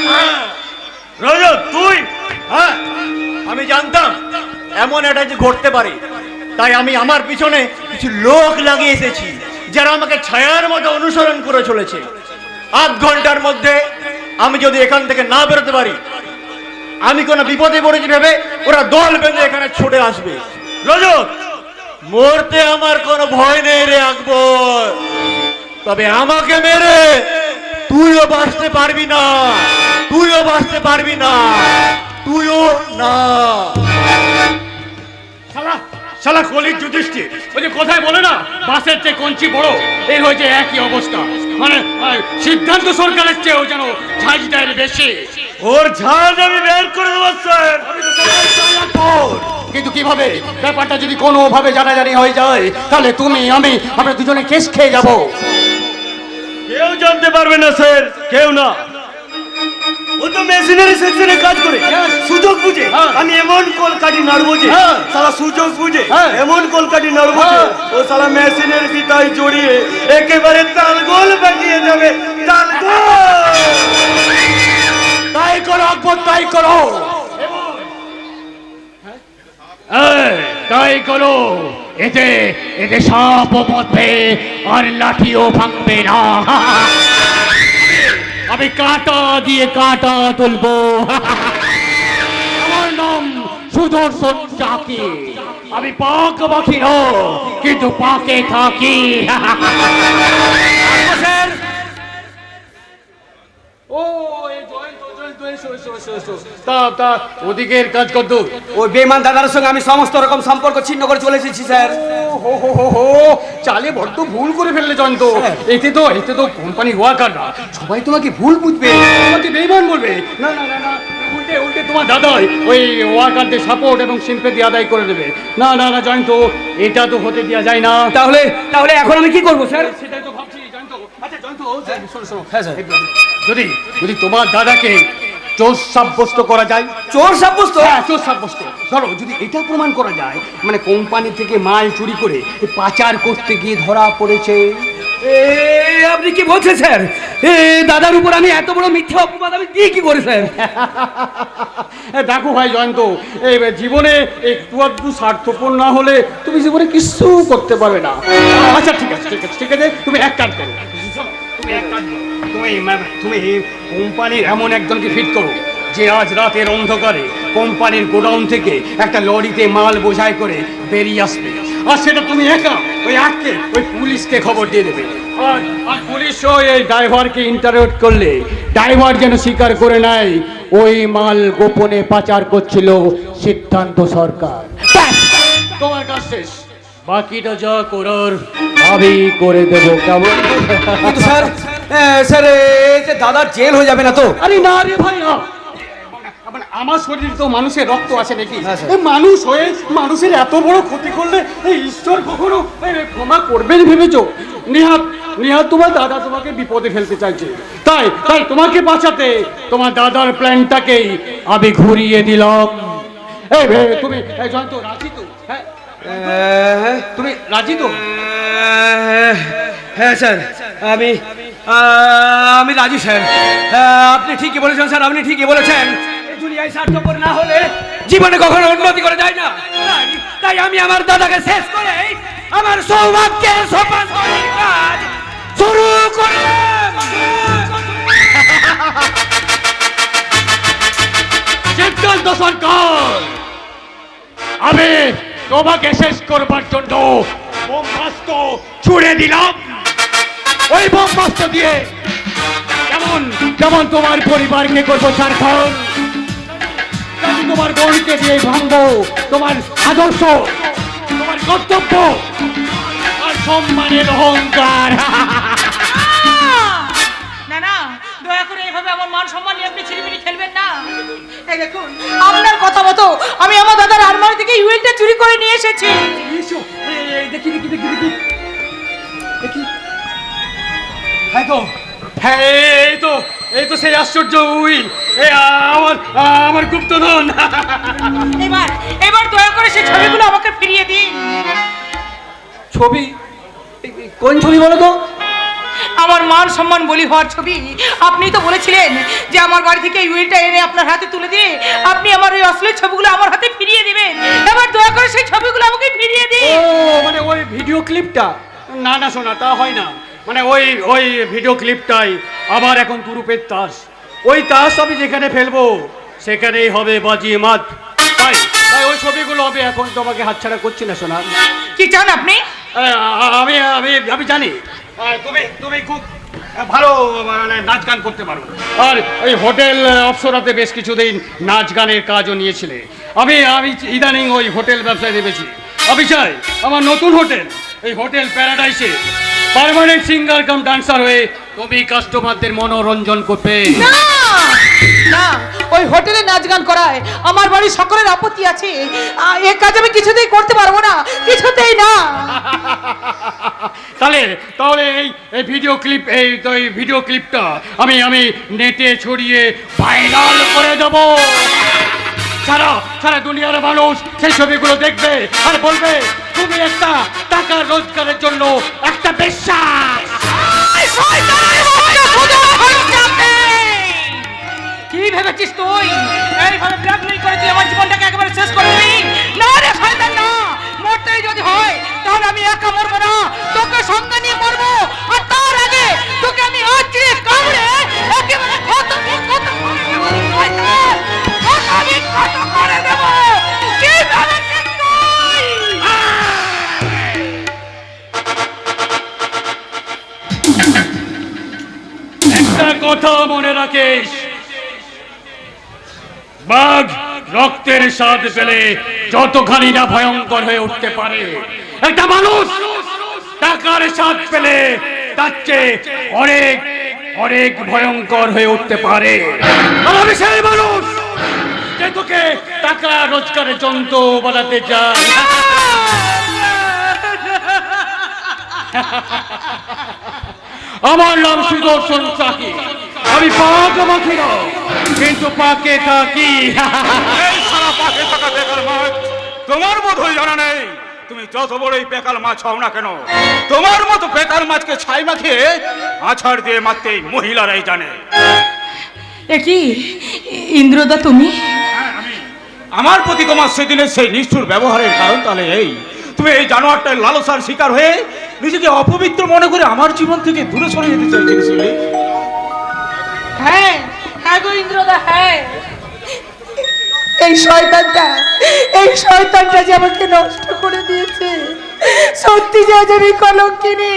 Speaker 6: রজত তুই?
Speaker 7: হ্যাঁ, আমি জানতাম এমন একটা যে ঘটতে পারে, তাই আমি আমার পিছনে কিছু লোক লাগিয়ে এসেছি যারা আমাকে ছায়ার মতো অনুসরণ করে চলেছে। 8 ঘন্টার মধ্যে আমি যদি এখান থেকে না বেরোতে পারি, আমি কোনো বিপদে পড়েছি ভেবে ওরা দল বেঁধে এখানে ছুটে আসবে।
Speaker 6: রজত,
Speaker 7: মরতে আমার কোনো ভয় নেই রে আকবর, তবে আমাকে মেরে তুইও বাঁচতে পারবি না, তুইও বাঁচতে পারবি না, তুইও না।
Speaker 2: শালা শালা কলির যুধিষ্ঠির, ওই যে কোথায় বলে না, বাসের চেয়ে কঞ্চি বড়, এর হয়েছে একই অবস্থা। মানে সিদ্ধান্ত সরকারের চেয়েও যেন ঝাঁঝটার বেশি।
Speaker 6: ওর ঝাঁজ আমি বের করে দেবো স্যার।
Speaker 2: কিন্তু কিভাবে? ব্যাপারটা যদি কোনোভাবে জানাজানি হয়ে যায়, তাহলে তুমি আমরা দুজনে কেস খেয়ে যাব।
Speaker 6: কেউ জানতে পারবে না স্যার, কেউ না। ও তো মেশিনারি সেকশনে কাজ করে, সুযোগ বুঝে আমি এমন কলকাঠি নাড়বো যে সারা সুযোগ বুঝে এমন কলকাঠি নাড়বো যে ও সারা মেশিনের ভিতরে জড়িয়ে একেবারে তালগোল বানিয়ে যাবে, তালগোল।
Speaker 2: তাই করো আকবর, তাই করো, তাই করো। এতে এতে সাপও বাঁধবে আর লাঠিও ভাঙবে না। আমি কাঁটা দিয়ে কাঁটা তুলবো। আমার নাম সুদর্শন চাকি। আমি পাক বাকি ন, কিন্তু পাকে থাকি। ও এই জয়েন্ট তা ওদিকের কাজ কত?
Speaker 3: ওই বেমান দাদার সঙ্গে আমি সমস্ত রকম সম্পর্ক ছিন্ন করে চলে এসেছি স্যার।
Speaker 2: হো চালে বড্ড ভুল করে ফেললে জয়ন্ত। এতে তো কোম্পানি ওয়ার্কাররা সবাই তোমাকে ভুল বুঝবে, তোমাকে বেঈমান বলবে। না না না না, উল্টে তোমার দাদাই ওই ওয়ার্কারদের সাপোর্ট এবং সিম্পেথি আদায় করে দেবে। না না না জয়ন্ত, এটা তো হতে দেওয়া যায় না।
Speaker 3: তাহলে এখন আমি কি করবো স্যার?
Speaker 2: সেটাই তো ভাবছি জয়ন্ত। আচ্ছা জয়ন্ত, শোনো
Speaker 3: হ্যাঁ স্যার।
Speaker 2: যদি তোমার দাদাকে চোর সাব্যস্ত করা যায়।
Speaker 3: চোর সাব্যস্ত?
Speaker 2: হ্যাঁ, চোর সাব্যস্ত। ধরো যদি এটা প্রমাণ করা যায় মানে কোম্পানি থেকে মাল চুরি করে পাচার করতে গিয়ে ধরা পড়েছে।
Speaker 3: আপনি কি বলছেন স্যার? দাদার উপর আমি এত বড় মিথ্যা অপবাদ আমি দিয়ে কি করে স্যার?
Speaker 2: দেখো ভাই জয়ন্ত, এই জীবনে একটু আধটু স্বার্থপর না হলে তুমি জীবনে কিছু করতে পারবে না। আচ্ছা ঠিক আছে, তুমি এক কাজ করো, তুমি কোম্পানির এমন একজনকে ফিট করো যে আজ রাতের অন্ধকারে কোম্পানির গোডাউন থেকে একটা লরিতে মাল বোঝাই করে বেরিয়ে আসবে। আর সেটা তুমি একা ওই পুলিশকে খবর দিয়ে দেবে। আর পুলিশ এই ড্রাইভারকে ইন্টারভিউ করলে ড্রাইভার যেন স্বীকার করে নেয় ওই মাল গোপনে পাচার করছিল সিদ্ধান্ত সরকার। তোমার কাজ শেষ, বাকিটা যা করার আমি করে দেবো। কেমন?
Speaker 3: কিন্তু স্যার দাদার জেল হয়ে যাবে না তো?
Speaker 2: আরে না রে ভাই না, আমার শরীর তো মানুষের রক্ত আছে নাকি? মানুষ হয়ে মানুষের এত বড় ক্ষতি করলে ঈশ্বর কখনো ক্ষমা করবেন ভেবেছো? নিহাত তোমার দাদা তোমাকে বিপদে ফেলতে চাইছে, তাই তোমাকে বাঁচাতে তোমার দাদার প্ল্যানটাকেই আমি ঘুরিয়ে দিলাম। তুমি জয়ন্ত রাজি তো? হ্যাঁ তুমি রাজি তো?
Speaker 3: হ্যাঁ স্যার, আমি রাজি স্যার। আপনি ঠিকই বলেছেন স্যার, আপনি ঠিকই বলেছেন। দুনিয়ায় স্বার্থপর না হলে জীবনে কখনো উন্নতি করে যায় না। তাই আমি আমার দাদাকে শেষ করে আমার সৌভাগ্যের সোপান কাজ শুরু করলাম।
Speaker 2: সিদ্ধান্ত সরকার, আমি তোমাকে শেষ করবার জন্য বোমাস্ত্র ছুড়ে দিলাম। ওই বোমাস্ত্র দিয়ে যেমন তোমার পরিবারকে করবো ছাড়খাড়, তোমার বোনকে দিয়ে ভাঙবো তোমার আদর্শ, তোমার কর্তব্য আর সম্মানের অহংকার।
Speaker 1: না দয়া করে এভাবে আমার মান সম্মান নিয়ে আপনি ছিনিমিনি খেলবেন না। এই দেখুন, আপনার কথা মতো আমি আমার দাদার আলমারি থেকে ইউএলটা চুরি করে নিয়ে এসেছি।
Speaker 2: দেখি এই তো সেই আশ্চর্য উইল, আমার গুপ্তধন।
Speaker 1: এবার দয়া করে সেই ছবিগুলো আমাকে ফিরিয়ে দিন।
Speaker 3: ছবি? কোন ছবি বলো তো?
Speaker 1: আমার মান সম্মান বলি হওয়ার ছবি। আপনি তো বলেছিলেন যে আমার বাড়ি থেকে ইউএলটা এনে আপনার হাতে তুলে দিয়ে আপনি আমার ওই অশ্লীল ছবিগুলো আমার হাতে ফিরিয়ে দিবেন। এবার দয়া করে সেই ছবিগুলো আমাকে ফিরিয়ে দিন।
Speaker 2: মানে ওই ভিডিও ক্লিপটা? না শোনা, তা হয় না। মানে ওই ভিডিও ক্লিপটাই আমার এখন তুরুপের তাস। ওই তাস আমি যেখানে ফেলবো সেখানেই হবে বাজিয়ে মাত। তাই ওই ছবিগুলো আমি এখন তোমাকে হাতছাড়া করছি না শোনা।
Speaker 1: কি চান আপনি?
Speaker 2: আমি জানি তুমি খুব ভালো মানে নাচ গান করতে পারো, আর ওই হোটেল অপসরাতে বেশ কিছুদিন নাচ গানের কাজও নিয়েছিলে। আমি ইদানিং ওই হোটেল ব্যবসায় নেমেছি। আমি চাই আমার নতুন হোটেল, এই হোটেল প্যারাডাইসে পার্মানেন্ট সিঙ্গার কাম ডান্সার হয়ে তুমি কাস্টমারদের মনোরঞ্জন করবে।
Speaker 1: না, ওই হোটেলে নাচ গান করায় আমার বাড়ির সকলের আপত্তি আছে। এই কাজ আমি কিছুতেই করতে পারবো না, কিছুতেই না।
Speaker 2: তাহলে এই ভিডিও ক্লিপটা আমি নেটে ছড়িয়ে ভাইরাল করে দেবো। সারা দুনিয়ার মানুষ সেই ছবিগুলো দেখবে আর বলবে তুমি একটা টাকা রোজগারের জন্য একটা বেশ্যা।
Speaker 1: কি ভেবেছিস তুই এইভাবে ব্ল্যাকমেইল করে তুই আমার জীবনটাকে একেবারে শেষ করে দিবি? না রে শয়তান না, মরতেই যদি হয় তাহলে আমি একা মরবো না, তোকে সঙ্গে নিয়ে মরবো। আর তার আগে তোকে আমি আঁচড়ে কামড়ে একেবারে কত করে দেবো। কি ভেবেছিস তুই?
Speaker 2: একটা কথা মনে রাখিস, বাঘ রক্তের স্বাদ পেলে যতখানি না ভয়ঙ্কর হয়ে উঠতে পারে, একটা মানুষ টাকার স্বাদ পেলে তার চেয়ে অনেক অনেক ভয়ঙ্কর হয়ে উঠতে পারে। আর আমি সেই মানুষ যে তোকে টাকা রোজগারের যন্ত্র বানাতে চাই। আমার নাম সুদর্শন চাকি, আমি পাক মাখি না, কিন্তু পাকে থাকি।
Speaker 10: এই সারা পাশে থাকা বেকার মাছ তোমার বোধহয় জানা নেই। তুমি যত বড়ই বেকার মাছ হও না কেন, তোমার মতো বেকার মাছকে ছাই মাখিয়ে আছাড় দিয়ে মারতে মহিলারাই জানে।
Speaker 1: কি ইন্দ্রদা তুমি?
Speaker 10: আমার প্রতি তোমার সেদিনের সেই নিষ্ঠুর ব্যবহারের কারণ তাহলে এই, তুমি এই জানোয়ারটার লালসার শিকার হয়ে নিজেকে অপবিত্র মনে করে আমার জীবন থেকে দূরে সরে যেতে চাইছিলে।
Speaker 1: হ্যাঁ হ্যাঁ গো ইন্দ্রদা, হ্যাঁ। এই শয়তানটা যে আমাকে নষ্ট করে দিয়েছে। সত্যি যে আজ আমি কলঙ্কিনী,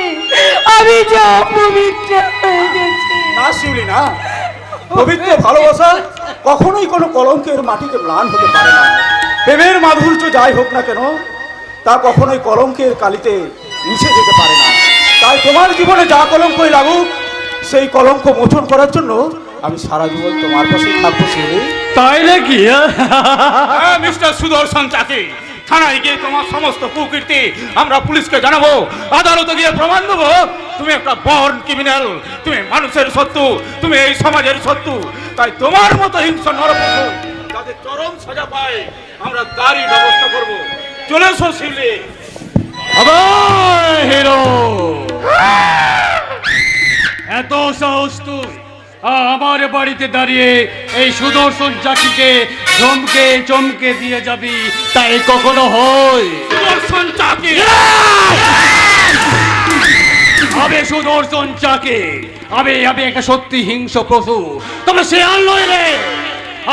Speaker 1: আমি যে অপবিত্র হয়ে গেছি।
Speaker 10: না শিউলি না, পবিত্র ভালোবাসা কখনোই কোনো কলঙ্কের মাটিতে ম্লান হতে পারে না। প্রেমের মাধুর্য যাই হোক না কেন, তা কখনোই কলঙ্কের কালিতে মিশে যেতে পারে না। তাই তোমার জীবনে যা কলঙ্কই লাগুক, সেই কলঙ্ক মোচন করার জন্য আমি সারা জীবন তোমার পাশে থাকবো। শিউলি,
Speaker 2: তাই নাকি?
Speaker 10: মিস্টার সুদর্শন চাকি, থানায় গিয়ে তোমার সমস্ত কুকীর্তি আমরা পুলিশকে জানাবো, আদালতে গিয়ে প্রমাণ দেবো তুমি একটা বর্ন ক্রিমিনাল, তুমি মানুষের শত্রু, তুমি এই সমাজের শত্রু। তাই তোমার মতো হিংস্র নরপশু যাতে চরম সাজা পায় আমরা তারই ব্যবস্থা করব। চলে এসো শিউলি।
Speaker 2: আবার হিরো, এত সাহস তুই আমার বাড়িতে দাঁড়িয়ে এই সুদর্শন চাকিকে চমকে দিয়ে যাবি? তাই কখনো হয়?
Speaker 10: সুদর্শন চাকি,
Speaker 2: আমি সুদর্শন চাকি, আমি একটা সত্যি হিংস্র পশু। তবে সে আর নয় রে,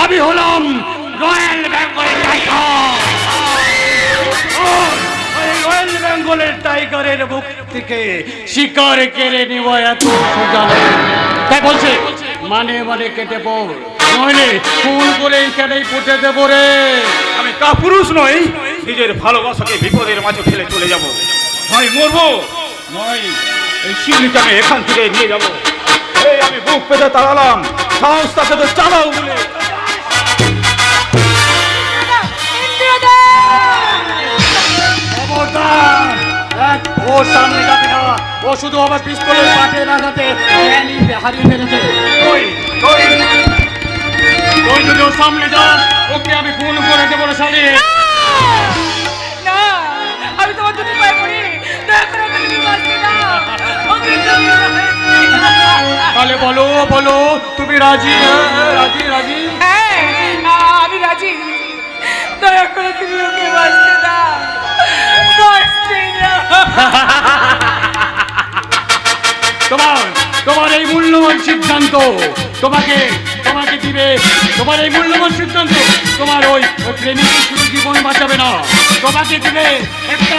Speaker 2: আমি হলাম রয়্যাল বেঙ্গলের টাইগার। রয়্যাল বেঙ্গলের টাইগারের বুক থেকে শিকার কেড়ে নেওয়া এত সোজা নয়। তাই বলছে মানে কেটে পড়, নইলে ফুল করে এইখানেই পুঁতে দেবো রে।
Speaker 10: আমি কাপুরুষ নই, নিজের ভালোবাসাকে বিপদের মাঝে ফেলে চলে যাব। নয় মরবো, নয় এই শিউলিকে আমি এখান থেকে নিয়ে যাব। এই আমি বুক পেতে তাড়ালাম, সাহস তাকে তো চালাও বলে।
Speaker 2: ওর সামনে যাবি না, ও শুধু আমার পিস্তলের পাটে লাগাতে হারিয়ে ফেলেছে। ওই যদি ওর সামনে যাস, ওকে আমি খুন করে দেবো রে শালি।
Speaker 1: না, আমি তোমার জন্য পায়ে পড়ি, দয়া করে আমাকে তুমি বাঁচিয়ে দাও।
Speaker 2: তাহলে বলো তুমি রাজি? রাজি?
Speaker 1: হ্যাঁ আমি রাজি, দয়া করে তুমি ওকে বাঁচতে দাও।
Speaker 2: তোমার এই মূল্যবান সিদ্ধান্ত তোমাকে দিবে। তোমার এই মূল্যবান সিদ্ধান্ত তোমার ওই প্রেমিকের শুধু জীবন বাঁচাবে না, তোমাকে দিবে একটা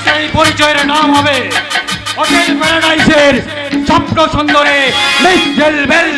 Speaker 2: সেই পরিচয়ের নাম হবে হোটেল প্যারাডাইসের স্বপ্ন সুন্দরে মিস বেল।